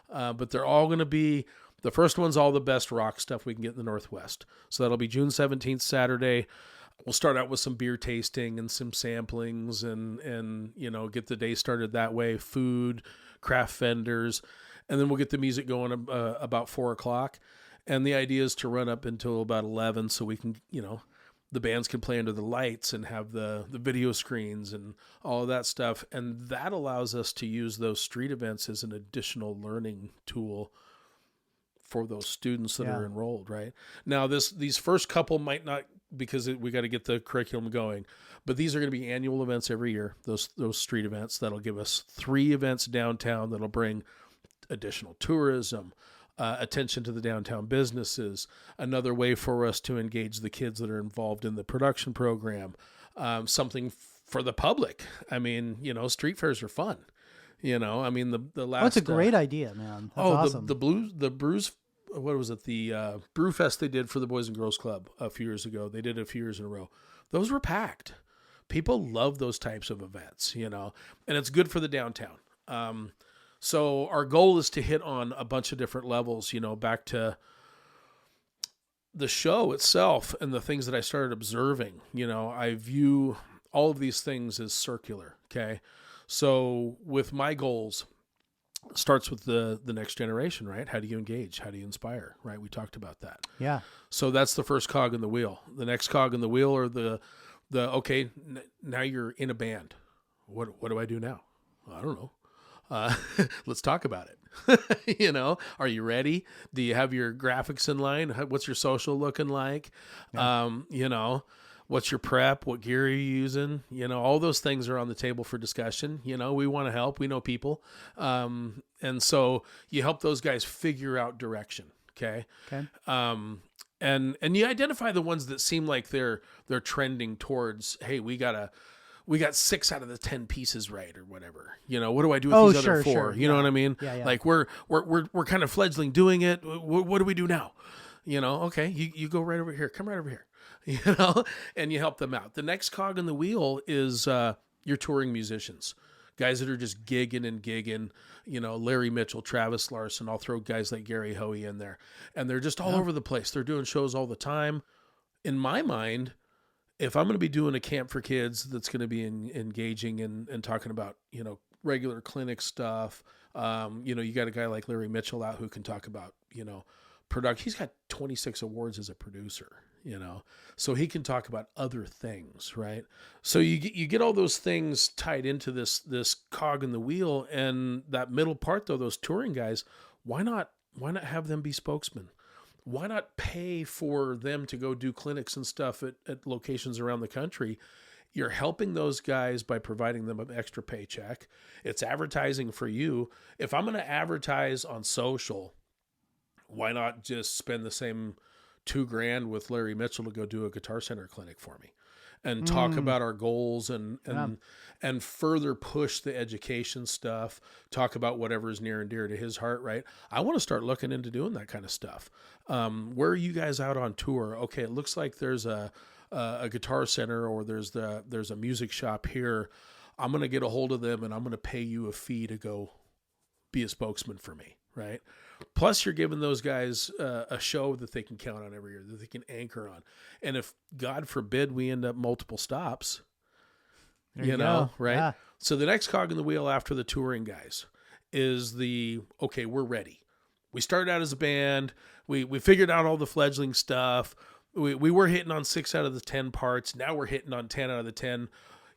But they're all going to be, the first one's all the best rock stuff we can get in the Northwest. So that'll be June 17th, Saturday. We'll start out with some beer tasting and some samplings and you know, get the day started that way. Food, craft vendors, and then we'll get the music going about 4:00. And the idea is to run up until about 11 so we can, you know, the bands can play under the lights and have the video screens and all of that stuff. And that allows us to use those street events as an additional learning tool for those students that are enrolled, right? Now, these first couple might not, because we got to get the curriculum going, but these are going to be annual events every year, those street events. That'll give us 3 events downtown that'll bring additional tourism, attention to the downtown businesses, another way for us to engage the kids that are involved in the production program, something for the public. I mean, street fairs are fun. I mean, the last... That's a great idea, man. That's awesome. The brews, what was it? The Brew Fest they did for the Boys and Girls Club a few years ago. They did it a few years in a row. Those were packed. People love those types of events, and it's good for the downtown. So our goal is to hit on a bunch of different levels, back to the show itself and the things that I started observing. I view all of these things as circular. Okay. So with my goals, it starts with the next generation, right? How do you engage? How do you inspire? Right? We talked about that. Yeah. So that's the first cog in the wheel. The next cog in the wheel are okay, now you're in a band. What do I do now? I don't know. Let's talk about it. Are you ready? Do you have your graphics in line? What's your social looking like? Yeah. What's your prep? What gear are you using? All those things are on the table for discussion. We want to help. We know people. And so you help those guys figure out direction. Okay. And you identify the ones that seem like they're trending towards, hey, we got 6 out of the 10 pieces right, or whatever. What do I do with these other 4? Sure. You know what I mean? Yeah. Like we're kind of fledgling doing it. What do we do now? Okay, you go right over here. Come right over here. And you help them out. The next cog in the wheel is your touring musicians, guys that are just gigging. Larry Mitchell, Travis Larson. I'll throw guys like Gary Hoey in there, and they're just all over the place. They're doing shows all the time. In my mind, if I'm going to be doing a camp for kids that's going to be engaging and talking about, regular clinic stuff, you got a guy like Larry Mitchell out who can talk about, production. He's got 26 awards as a producer, so he can talk about other things, right? So you get all those things tied into this cog in the wheel, and that middle part though, those touring guys, why not have them be spokesmen? Why not pay for them to go do clinics and stuff at locations around the country? You're helping those guys by providing them an extra paycheck. It's advertising for you. If I'm going to advertise on social, why not just spend the same $2,000 with Larry Mitchell to go do a Guitar Center clinic for me and talk about our goals and further push the education stuff, talk about whatever is near and dear to his heart, right? I want to start looking into doing that kind of stuff. Where are you guys out on tour? Okay, it looks like there's a Guitar Center, or there's a music shop here. I'm going to get a hold of them and I'm going to pay you a fee to go be a spokesman for me, right? Plus, you're giving those guys a show that they can count on every year, that they can anchor on. And if, God forbid, we end up multiple stops, you know, right? Yeah. So the next cog in the wheel after the touring guys is okay, we're ready. We started out as a band. We figured out all the fledgling stuff. We were hitting on 6 out of the 10 parts. Now we're hitting on 10 out of the 10.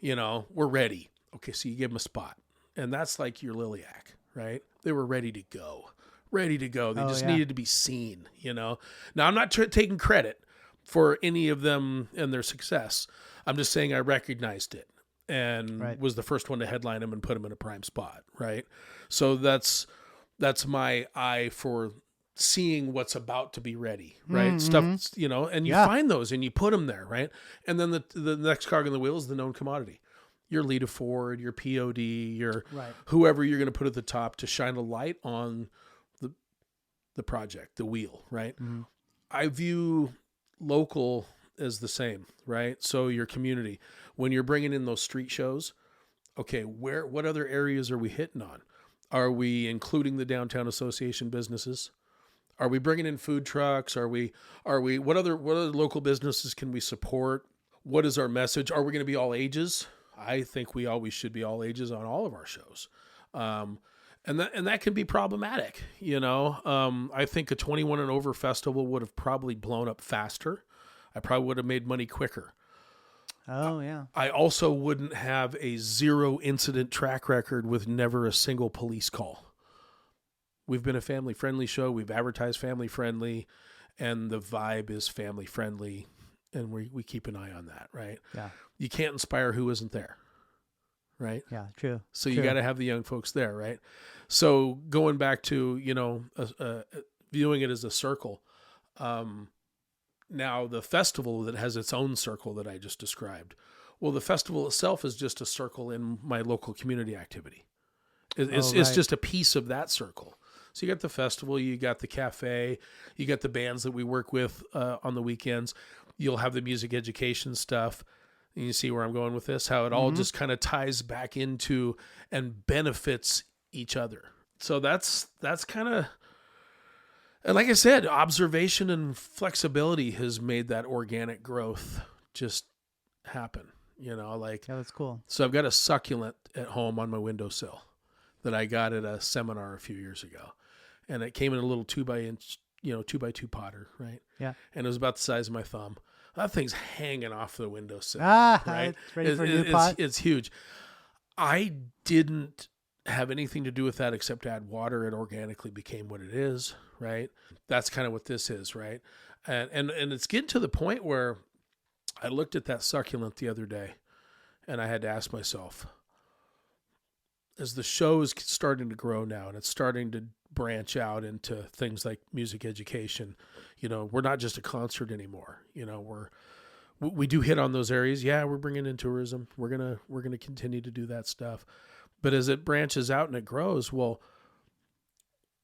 We're ready. Okay, so you give them a spot. And that's like your Liliac, right? They were ready to go. They just needed to be seen, Now, I'm not taking credit for any of them and their success. I'm just saying I recognized it and was the first one to headline them and put them in a prime spot, right? So that's my eye for seeing what's about to be ready, right? Mm-hmm. Stuff, and you find those and you put them there, right? And then the next cog in the wheel is the known commodity. Your Lita Ford, your POD, your whoever you're going to put at the top to shine a light on the project, the wheel, right? Mm-hmm. I view local as the same, right? So your community, when you're bringing in those street shows, okay, what other areas are we hitting on? Are we including the downtown association businesses? Are we bringing in food trucks? What other local businesses can we support? What is our message? Are we going to be all ages? I think we always should be all ages on all of our shows. And that can be problematic, I think a 21 and over festival would have probably blown up faster. I probably would have made money quicker. Oh, yeah. I also wouldn't have a 0 incident track record with never a single police call. We've been a family-friendly show. We've advertised family-friendly, and the vibe is family-friendly, and we keep an eye on that, right? Yeah. You can't inspire who isn't there, right? Yeah, true. So you True. got to have the young folks there, right? So going back to, viewing it as a circle, now the festival that has its own circle that I just described, well, the festival itself is just a circle in my local community activity. It's right. just a piece of that circle. So you got the festival, you got the cafe, you got the bands that we work with on the weekends. You'll have the music education stuff. And you see where I'm going with this, how it all just kind of ties back into and benefits each other. So that's kind of, and like I said, observation and flexibility has made that organic growth just happen. Yeah, that's cool. So I've got a succulent at home on my windowsill that I got at a seminar a few years ago. And it came in a little 2x2 potter, right? Yeah. And it was about the size of my thumb. That thing's hanging off the windowsill. Right? It's ready for a new pot. It's huge. I didn't have anything to do with that except add water. It organically became what it is, right? That's kind of what this is, right? And it's getting to the point where I looked at that succulent the other day and I had to ask myself, as the show is starting to grow now and it's starting to branch out into things like music education, we're not just a concert anymore. We do hit on those areas. Yeah, we're bringing in tourism. We're gonna continue to do that stuff. But as it branches out and it grows, well,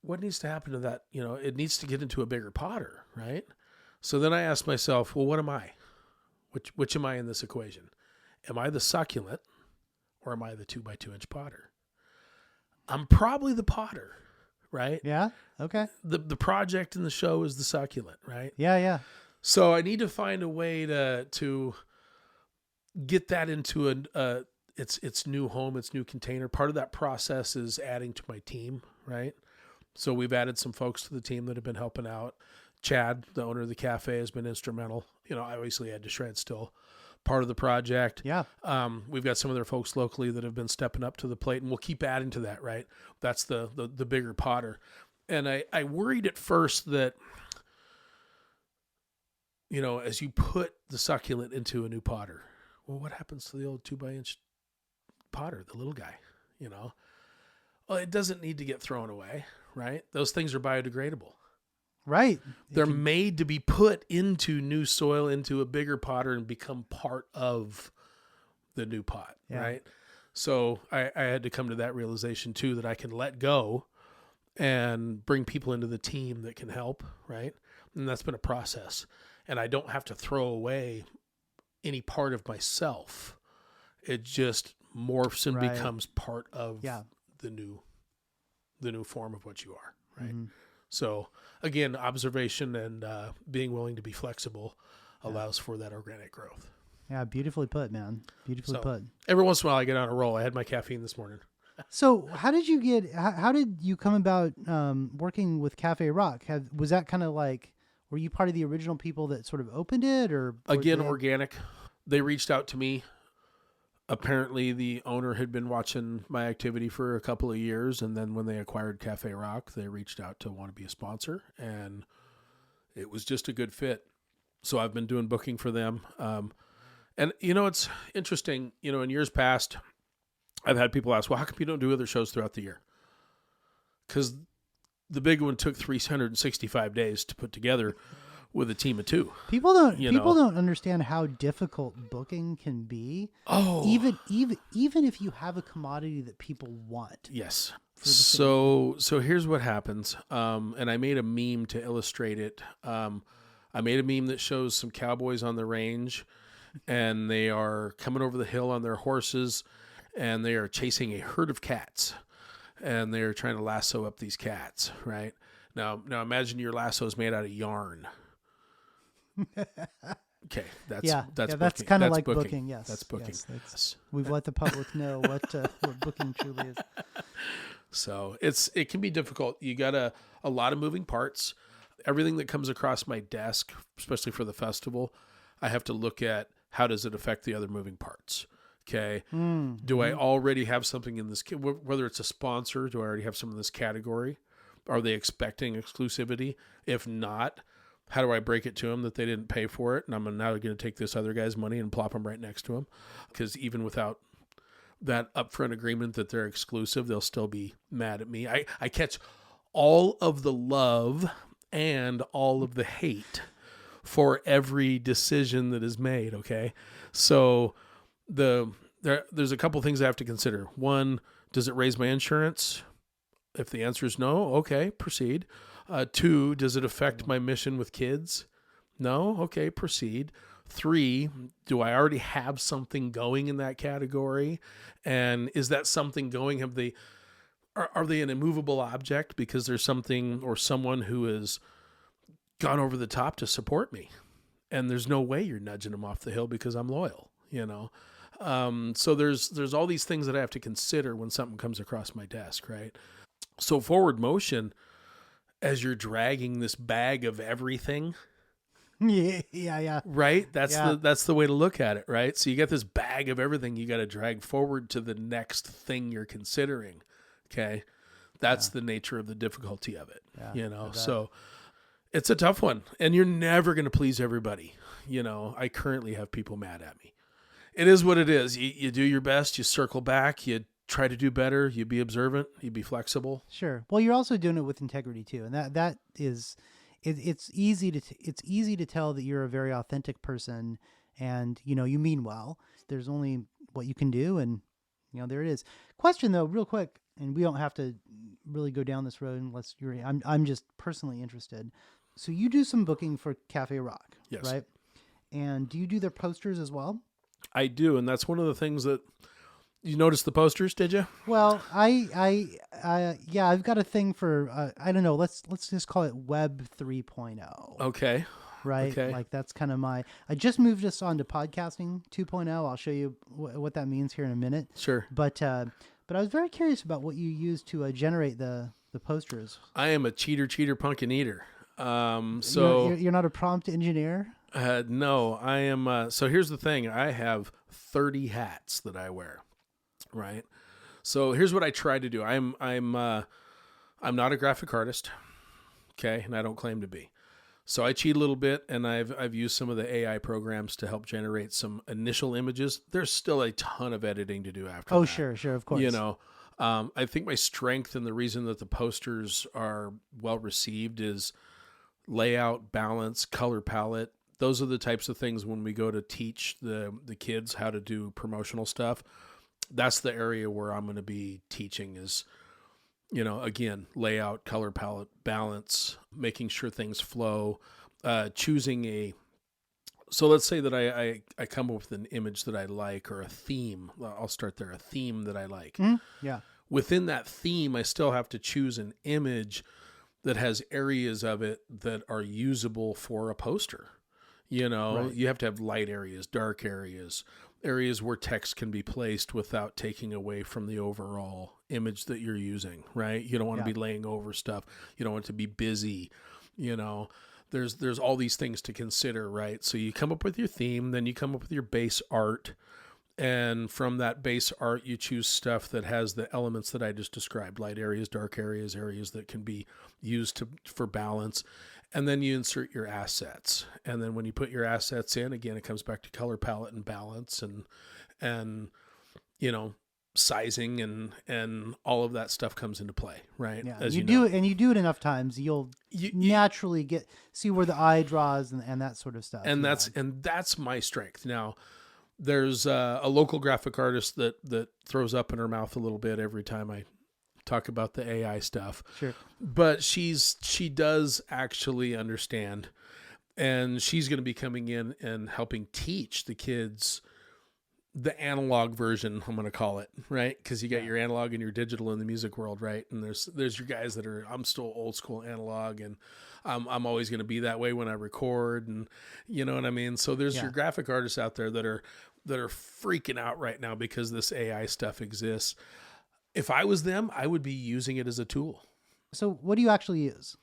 what needs to happen to that? It needs to get into a bigger potter, right? So then I asked myself, well, what am I? Which am I in this equation? Am I the succulent or am I the 2x2-inch potter? I'm probably the potter, right? Yeah. Okay. The project in the show is the succulent, right? Yeah. So I need to find a way to get that into its new home, its new container. Part of that process is adding to my team, right? So we've added some folks to the team that have been helping out. Chad, the owner of the cafe, has been instrumental. I obviously had to shred still part of the project. Yeah. We've got some of their folks locally that have been stepping up to the plate, and we'll keep adding to that, right? That's the bigger potter. And I worried at first that, as you put the succulent into a new potter, well, what happens to the old 2x-inch potter, the little guy, Well, it doesn't need to get thrown away, right? Those things are biodegradable. Right. They're made to be put into new soil, into a bigger potter, and become part of the new pot, right? So I had to come to that realization too, that I can let go and bring people into the team that can help, right? And that's been a process. And I don't have to throw away any part of myself. It just morphs and becomes part of the new form of what you are, right? Mm-hmm. So again, observation and being willing to be flexible allows for that organic growth. Yeah, beautifully put, man. Beautifully put. Every once in a while I get on a roll. I had my caffeine this morning. So how did you come about working with Cafe Rock? Was that kind of like, were you part of the original people that sort of opened it, or again, organic? They reached out to me. Apparently the owner had been watching my activity for a couple of years. And then when they acquired Cafe Rock, they reached out to want to be a sponsor, and it was just a good fit. So I've been doing booking for them. And it's interesting, in years past, I've had people ask, well, how come you don't do other shows throughout the year? Because the big one took 365 days to put together with a team of two. People don't understand how difficult booking can be. Oh, even if you have a commodity that people want. Yes. So here's what happens. And I made a meme to illustrate it. I made a meme that shows some cowboys on the range, and they are coming over the hill on their horses, and they are chasing a herd of cats, and they are trying to lasso up these cats. Right now imagine your lasso is made out of yarn. Okay, that's kind of like booking. Yes, that's booking. Yes, we've let the public know what booking truly is. So it can be difficult. You got a lot of moving parts. Everything that comes across my desk, especially for the festival, I have to look at how does it affect the other moving parts. Okay, do I already have something in this? Whether it's a sponsor, do I already have some in this category? Are they expecting exclusivity? If not, how do I break it to them that they didn't pay for it? And I'm now going to take this other guy's money and plop them right next to them. Because even without that upfront agreement that they're exclusive, they'll still be mad at me. I catch all of the love and all of the hate for every decision that is made. Okay. So there's a couple things I have to consider. One, does it raise my insurance? If the answer is no, okay, proceed. 2, does it affect my mission with kids? No? Okay, proceed. 3, do I already have something going in that category? And is that something going? Are they an immovable object because there's something or someone who has gone over the top to support me? And there's no way you're nudging them off the hill because I'm loyal, So there's all these things that I have to consider when something comes across my desk, right? So forward motion, as you're dragging this bag of everything, Yeah. right? That's the way to look at it, right? So you got this bag of everything you got to drag forward to the next thing you're considering. Okay, that's the nature of the difficulty of it. So it's a tough one, and you're never going to please everybody. I currently have people mad at me. It is what it is. You do your best. You circle back. You try to do better. You be observant. You be flexible. Sure. Well, you're also doing it with integrity too, and that is, it's easy to tell that you're a very authentic person, and you mean well. There's only what you can do, and there it is. Question though, real quick, and we don't have to really go down this road unless I'm just personally interested. So you do some booking for Cafe Rock, yes, right? And do you do their posters as well? I do, and that's one of the things that. You noticed the posters, did you? Well, yeah, I've got a thing for, I don't know, let's just call it Web 3.0. Okay. Right? Okay. Like that's kind of I just moved us on to podcasting 2.0. I'll show you what that means here in a minute. Sure. But I was very curious about what you use to generate the posters. I am a cheater, pumpkin eater. So you're not a prompt engineer? No, I am. So here's the thing. I have 30 hats that I wear. Right. So here's what I try to do. I'm not a graphic artist. Okay. And I don't claim to be. So I cheat a little bit, and I've used some of the AI programs to help generate some initial images. There's still a ton of editing to do after that. Oh, sure, of course. I think my strength and the reason that the posters are well received is layout, balance, color palette. Those are the types of things when we go to teach the kids how to do promotional stuff. That's the area where I'm going to be teaching is, again, layout, color palette, balance, making sure things flow, choosing so let's say that I come up with an image that I like or a theme. I'll start there, a theme that I like. Mm-hmm. Yeah. Within that theme, I still have to choose an image that has areas of it that are usable for a poster. Right. You have to have light areas, dark areas where text can be placed without taking away from the overall image that you're using, right? You don't want to be laying over stuff. You don't want it to be busy. There's all these things to consider, right? So you come up with your theme, then you come up with your base art. And from that base art, you choose stuff that has the elements that I just described, light areas, dark areas, areas that can be used for balance. And then you insert your assets. And then when you put your assets in, again, it comes back to color palette and balance and sizing and all of that stuff comes into play, right? Yeah, As you do it, and you do it enough times, you'll naturally see where the eye draws and that sort of stuff. And that's my strength. Now, there's a local graphic artist that throws up in her mouth a little bit every time I talk about the AI stuff. Sure. But she does actually understand, and she's going to be coming in and helping teach the kids the analog version, I'm going to call it, right? Because you got your analog and your digital in the music world, right? And there's your guys that are, I'm still old school analog, and I'm always going to be that way when I record, and you know what I mean? So there's your graphic artists out there that are freaking out right now because this AI stuff exists. If I was them, I would be using it as a tool. So what do you actually use?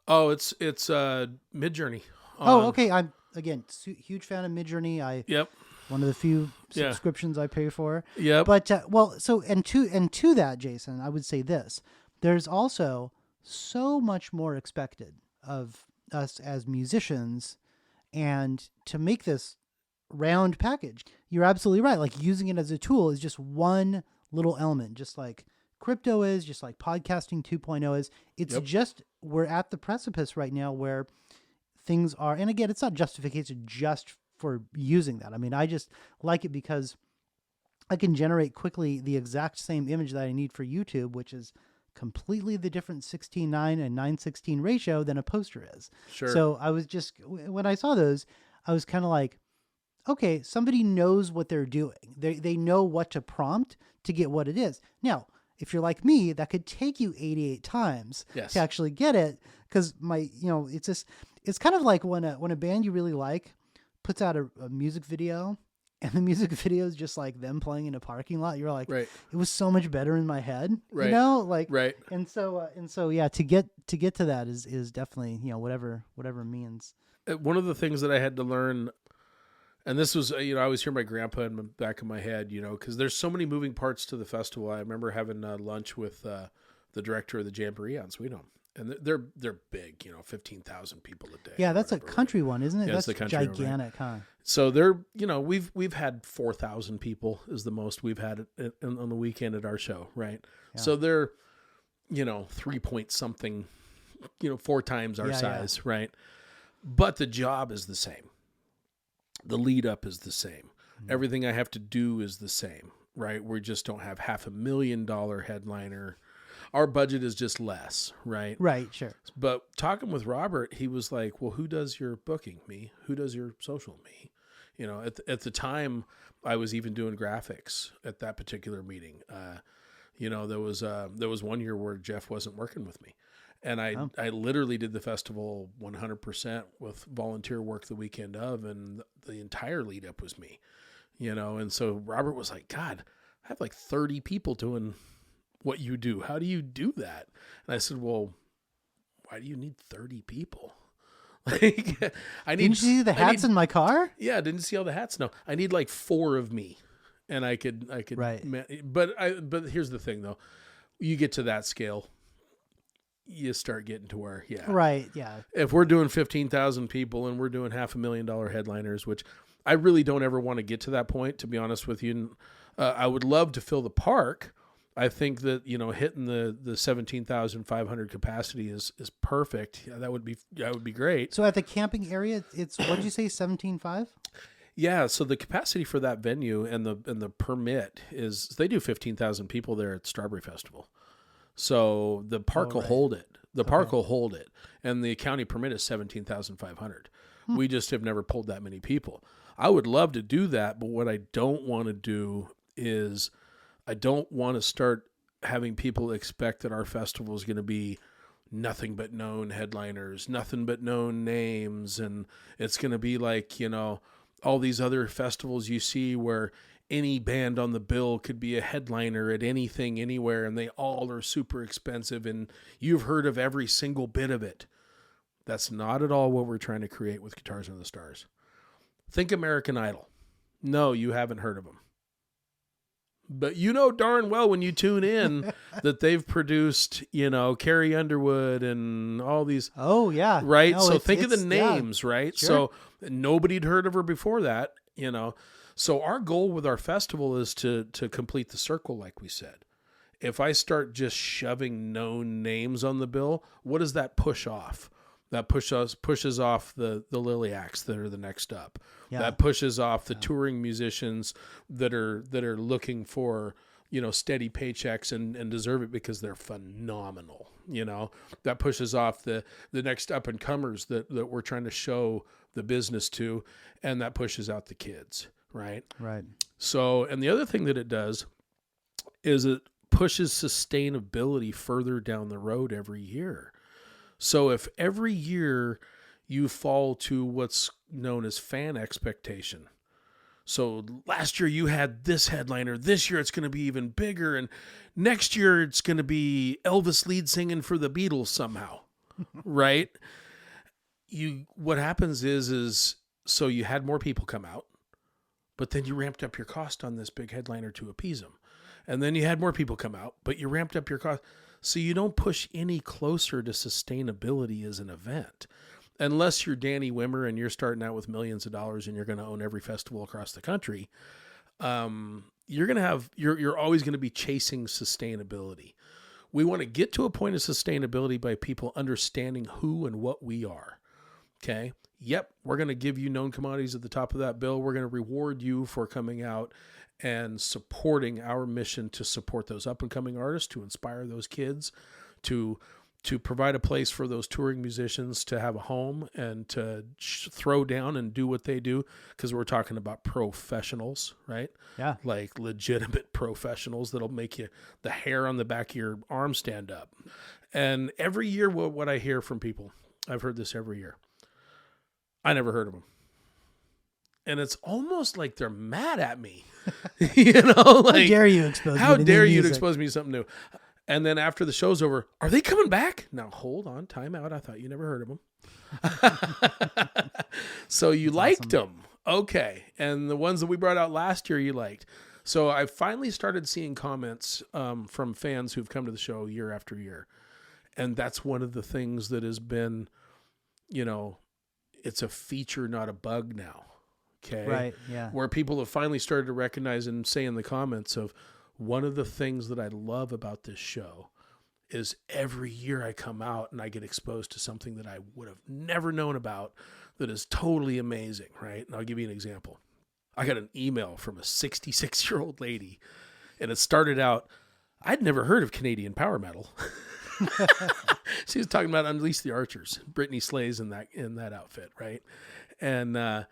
Oh, it's Midjourney. Oh, okay. I'm again huge fan of Midjourney. Yep. One of the few subscriptions I pay for. Yep. But to that, Jason, I would say this: there's also so much more expected of us as musicians, and to make this round package. You're absolutely right. Like, using it as a tool is just one little element, just like crypto is, just like podcasting 2.0 is. It's Yep. just, we're at the precipice right now where things are, and again, it's not justification just for using that. I mean, I just like it because I can generate quickly the exact same image that I need for YouTube, which is completely the different 16:9 and 9:16 ratio than a poster is. Sure. So I was just, when I saw those, I was kind of like, okay, somebody knows what they're doing. They know what to prompt to get what it is. Now, if you're like me, that could take you 88 times Yes. to actually get it. Because it's just, it's kind of like when a band you really like puts out a music video, and the music video is just like them playing in a parking lot. You're like, Right. it was so much better in my head, Right. like, Right. And so, yeah, to get to that is definitely, whatever means. One of the things that I had to learn, and this was, I always hear my grandpa in the back of my head, because there's so many moving parts to the festival. I remember having lunch with the director of the Jamboree on Sweet Home, and they're big, 15,000 people a day. Yeah, that's a whatever, country one, isn't it? Yeah, it's That's the country one, right? gigantic, huh? So they're, we've had 4,000 people is the most we've had on the weekend at our show, right? Yeah. So they're, 3 point something, 4 times our Yeah, size, right? But the job is the same. The lead up is the same. Mm-hmm. Everything I have to do is the same, right? We just don't have $500,000 headliner. Our budget is just less, right? Right, sure. But talking with Robert, he was like, well, who does your booking? Me. Who does your social? Me. At the time, I was even doing graphics at that particular meeting. There was one year where Jeff wasn't working with me. And I literally did the festival 100% with volunteer work the weekend of, and the entire lead up was me, And so Robert was like, God, I have like 30 people doing what you do. How do you do that? And I said, well, why do you need 30 people? Like, I need. Didn't you see the hats in my car? Yeah, didn't see all the hats. No, I need like 4 of me, and I could. Right. But here's the thing, though. You get to that scale, you start getting to where, Right, yeah. if we're doing 15,000 people and we're doing $500,000 headliners, which I really don't ever want to get to that point, to be honest with you. I would love to fill the park. I think that, hitting the 17,500 capacity is perfect. Yeah, that would be great. So at the camping area, it's, what did you say, 17.5? Yeah, so the capacity for that venue and the permit is, they do 15,000 people there at Strawberry Festival. So the park will hold it. The park will hold it. And the county permit is 17,500. We just have never pulled that many people. I would love to do that, but what I don't want to do is I don't want to start having people expect that our festival is going to be nothing but known headliners, nothing but known names. And it's going to be like, all these other festivals you see where any band on the bill could be a headliner at anything, anywhere, and they all are super expensive, and you've heard of every single bit of it. That's not at all what we're trying to create with Guitars Under the Stars. Think American Idol. No, you haven't heard of them. But darn well when you tune in that they've produced, Carrie Underwood and all these. Oh, yeah. Right? No, So think of the names, yeah. right? Sure. So nobody'd heard of her before that, So our goal with our festival is to complete the circle, like we said. If I start just shoving known names on the bill, what does that push off? That pushes off the Lily Acts that are the next up. Yeah. That pushes off the touring musicians that are looking for, steady paychecks and deserve it because they're phenomenal. That pushes off the next up and comers that we're trying to show the business to, and that pushes out the kids. Right. Right. So, and the other thing that it does is it pushes sustainability further down the road every year. So if every year you fall to what's known as fan expectation. So last year you had this headliner, this year it's going to be even bigger, and next year it's going to be Elvis lead singing for the Beatles somehow, right? What happens is so you had more people come out, but then you ramped up your cost on this big headliner to appease them. And then you had more people come out, but you ramped up your cost. So you don't push any closer to sustainability as an event. Unless you're Danny Wimmer and you're starting out with millions of dollars and you're going to own every festival across the country, you're always going to be chasing sustainability. We want to get to a point of sustainability by people understanding who and what we are. Okay. Yep. We're going to give you known commodities at the top of that bill. We're going to reward you for coming out and supporting our mission to support those up and coming artists, to inspire those kids, to provide a place for those touring musicians to have a home and to throw down and do what they do. Because we're talking about professionals, right? Yeah. Like legitimate professionals that'll make you the hair on the back of your arm stand up. And every year, what I hear from people, I've heard this every year. I never heard of them. And it's almost like they're mad at me. Like, how dare you expose me to how new dare you to music? expose me to something new? And then after the show's over, are they coming back? Now, hold on, time out. I thought you never heard of them. So you liked them. Okay. And the ones that we brought out last year, you liked. So I finally started seeing comments from fans who've come to the show year after year. And that's one of the things that has been, it's a feature, not a bug now. Okay. Right. Yeah. Where people have finally started to recognize and say in the comments of, one of the things that I love about this show is every year I come out and I get exposed to something that I would have never known about that is totally amazing, right? And I'll give you an example. I got an email from a 66-year-old lady, and it started out, I'd never heard of Canadian power metal. She was talking about Unleash the Archers, Brittany Slayes in that outfit, right? And I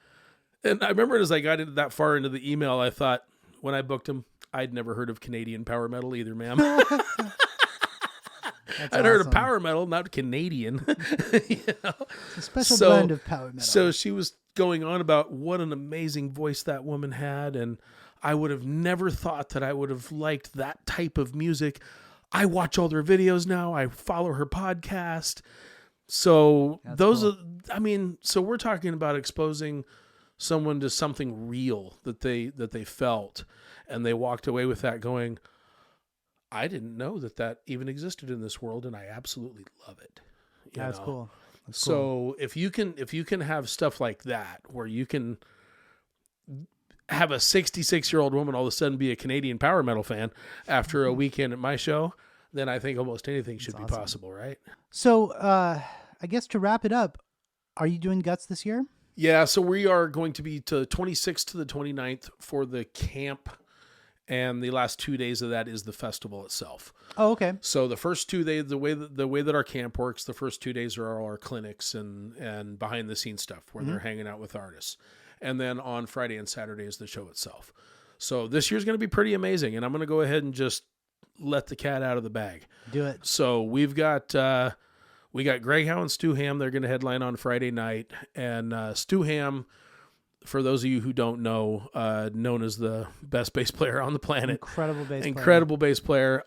remember as I got into that far into the email, I thought, when I booked him, I'd never heard of Canadian power metal either, ma'am. I'd heard of power metal, not Canadian. It's a special blend of power metal. So she was going on about what an amazing voice that woman had, and I would have never thought that I would have liked that type of music. I watch all their videos now. I follow her podcast. So so we're talking about exposing someone to something real that they felt. And they walked away with that going, I didn't know that even existed in this world, and I absolutely love it. That's cool. So if you can have stuff like that, where you can have a 66-year-old woman all of a sudden be a Canadian power metal fan after a weekend at my show, then I think almost anything should be possible, right? So I guess to wrap it up, are you doing Guts this year? Yeah, so we are going to be to 26th to the 29th for the camp. And the last 2 days of that is the festival itself. Oh, okay. So the first 2 days, the way that our camp works, the first 2 days are all our clinics and behind the scenes stuff where they're hanging out with artists. And then on Friday and Saturday is the show itself. So this year's going to be pretty amazing. And I'm going to go ahead and just let the cat out of the bag. Do it. So we got Greg Howe and Stu Ham. They're going to headline on Friday night. And Stu Ham, for those of you who don't know, known as the best bass player on the planet. Incredible bass player.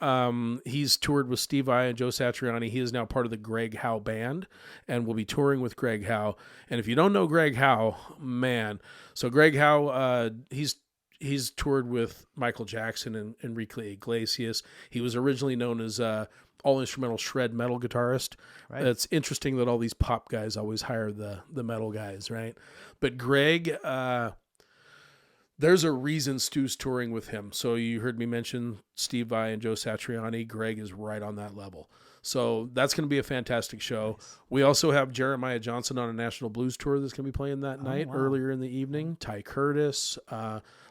He's toured with Steve Vai and Joe Satriani. He is now part of the Greg Howe band and will be touring with Greg Howe. And if you don't know Greg Howe, man. So Greg Howe, he's toured with Michael Jackson and Enrique Iglesias. He was originally known as all-instrumental shred metal guitarist. Right. It's interesting that all these pop guys always hire the metal guys, right? But Greg, there's a reason Stu's touring with him. So you heard me mention Steve Vai and Joe Satriani. Greg is right on that level. So that's going to be a fantastic show. Nice. We also have Jeremiah Johnson on a National Blues Tour that's going to be playing that night earlier in the evening. Ty Curtis,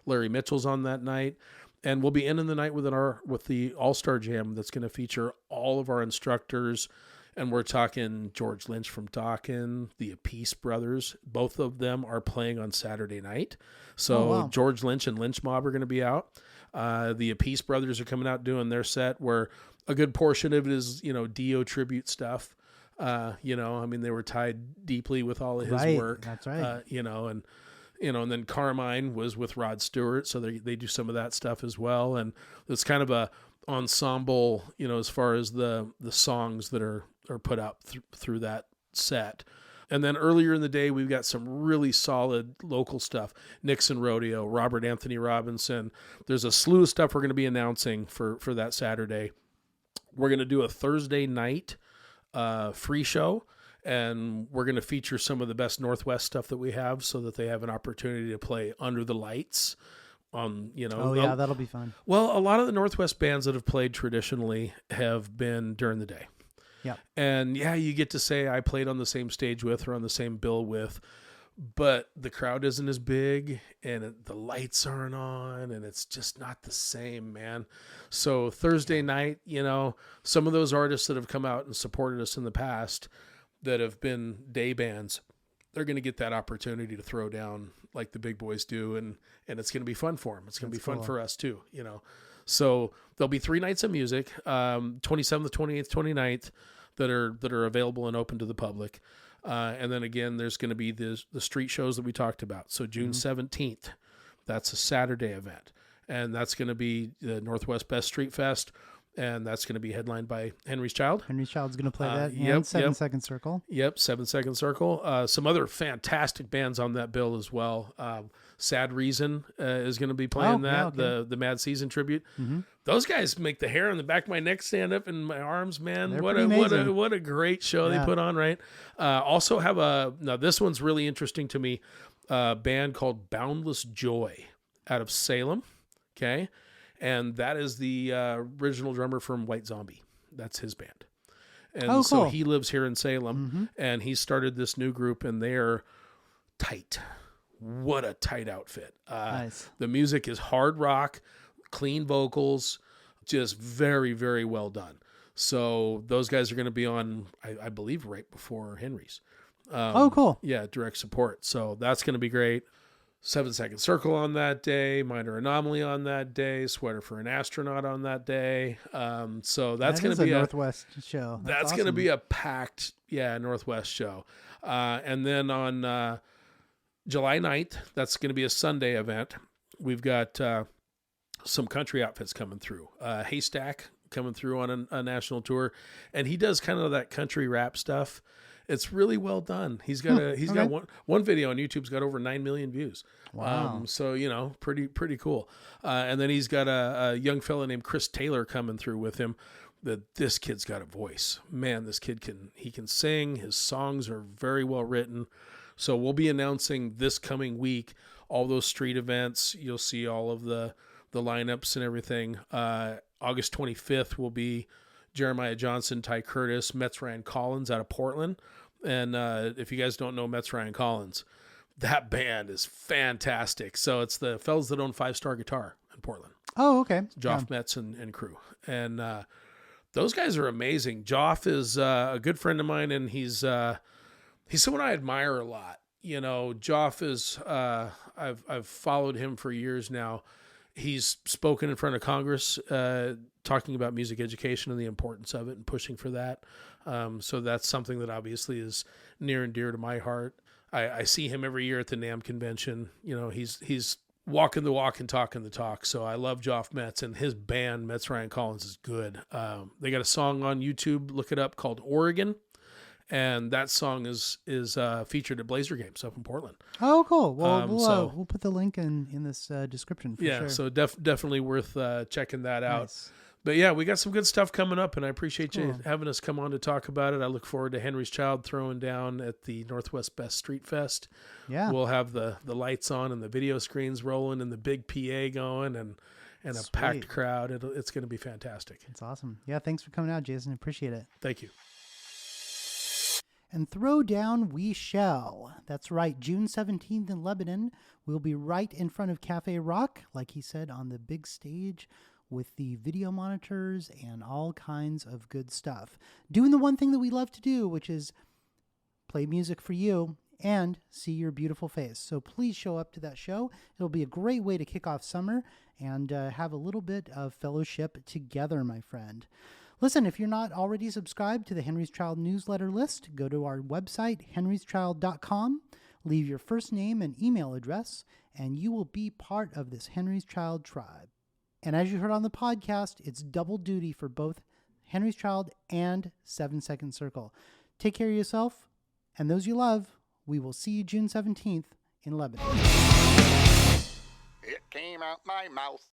Larry Mitchell's on that night. And we'll be ending the night with the All-Star Jam that's going to feature all of our instructors. And we're talking George Lynch from Dawkins, the Appice brothers. Both of them are playing on Saturday night. So George Lynch and Lynch Mob are going to be out. The Appice brothers are coming out doing their set, where a good portion of it is, Dio tribute stuff. They were tied deeply with all of his work. That's right. And then Carmine was with Rod Stewart, so they do some of that stuff as well. And it's kind of a ensemble, as far as the songs that are put out through that set. And then earlier in the day, we've got some really solid local stuff. Nixon Rodeo, Robert Anthony Robinson. There's a slew of stuff we're going to be announcing for that Saturday. We're going to do a Thursday night free show, and we're going to feature some of the best Northwest stuff that we have so that they have an opportunity to play under the lights. Oh yeah, that'll be fun. Well, a lot of the Northwest bands that have played traditionally have been during the day. Yeah. And yeah, you get to say I played on the same stage with or on the same bill with, but the crowd isn't as big and the lights aren't on and it's just not the same, man. So Thursday night, some of those artists that have come out and supported us in the past that have been day bands, they're going to get that opportunity to throw down like the big boys do. And it's going to be fun for them. It's going to be fun for us too, So there'll be 3 nights of music, 27th, 28th, 29th that are available and open to the public. And then again, there's going to be the street shows that we talked about. So June 17th, that's a Saturday event. And that's going to be the Northwest Best Street Fest. And that's going to be headlined by Henry's Child. Henry's Child's going to play that. Yep, And 7 Second Circle. Yep, 7 Second Circle. Some other fantastic bands on that bill as well. Sad Reason is going to be playing that, yeah, okay. the Mad Season tribute. Mm-hmm. Those guys make the hair on the back of my neck stand up and my arms, man. They're What pretty amazing. a great show they put on, right? Also have now this one's really interesting to me, a band called Boundless Joy out of Salem, okay? And that is the original drummer from White Zombie. That's his band. And so he lives here in Salem, and he started this new group, and they're tight. What a tight outfit. Nice. The music is hard rock, clean vocals, just very, very well done. So those guys are going to be on, I believe, right before Henry's. Cool. Yeah, direct support. So that's going to be great. 7 Second Circle on that day, Minor Anomaly on that day, Sweater for an Astronaut on that day. So that's going to be a Northwest show. That's awesome. going to be a packed, Northwest show. And then on July 9th, that's going to be a Sunday event. We've got some country outfits coming through. Haystack coming through on a national tour, and he does kind of that country rap stuff. It's really well done. He's got got one video on YouTube's got over 9 million views. Wow. So pretty cool. And then he's got a young fella named Chris Taylor coming through with him. This kid's got a voice. Man, this kid can sing. His songs are very well written. So we'll be announcing this coming week all those street events. You'll see all of the lineups and everything. August 25th will be Jeremiah Johnson, Ty Curtis, Metz Ryan Collins out of Portland. And if you guys don't know Metz Ryan Collins, that band is fantastic. So it's the fellas that own 5 Star Guitar in Portland. Oh, okay. Joff Metz and crew. And those guys are amazing. Joff is a good friend of mine, and he's someone I admire a lot. Joff is I've followed him for years now. He's spoken in front of Congress talking about music education and the importance of it and pushing for that. So that's something that obviously is near and dear to my heart. I see him every year at the NAMM convention. He's walking the walk and talking the talk. So I love Joff Metz, and his band, Metz Ryan Collins, is good. They got a song on YouTube, look it up, called Oregon. And that song is featured at Blazer Games up in Portland. Oh, cool. Well, we'll put the link in this description for sure. So definitely worth checking that out. Nice. But yeah, we got some good stuff coming up, and I appreciate you having us come on to talk about it. I look forward to Henry's Child throwing down at the Northwest Best Street Fest. Yeah. We'll have the lights on and the video screens rolling and the big PA going and a packed crowd. It's going to be fantastic. It's awesome. Yeah, thanks for coming out, Jason. Appreciate it. Thank you. And throw down we shall. That's right, June 17th in Lebanon. We'll be right in front of Cafe Rock, like he said, on the big stage with the video monitors and all kinds of good stuff. Doing the one thing that we love to do, which is play music for you and see your beautiful face. So please show up to that show. It'll be a great way to kick off summer and have a little bit of fellowship together, my friend. Listen, if you're not already subscribed to the Henry's Child newsletter list, go to our website, henryschild.com, leave your first name and email address, and you will be part of this Henry's Child tribe. And as you heard on the podcast, it's double duty for both Henry's Child and 7 Second Circle. Take care of yourself and those you love. We will see you June 17th in Lebanon. It came out my mouth.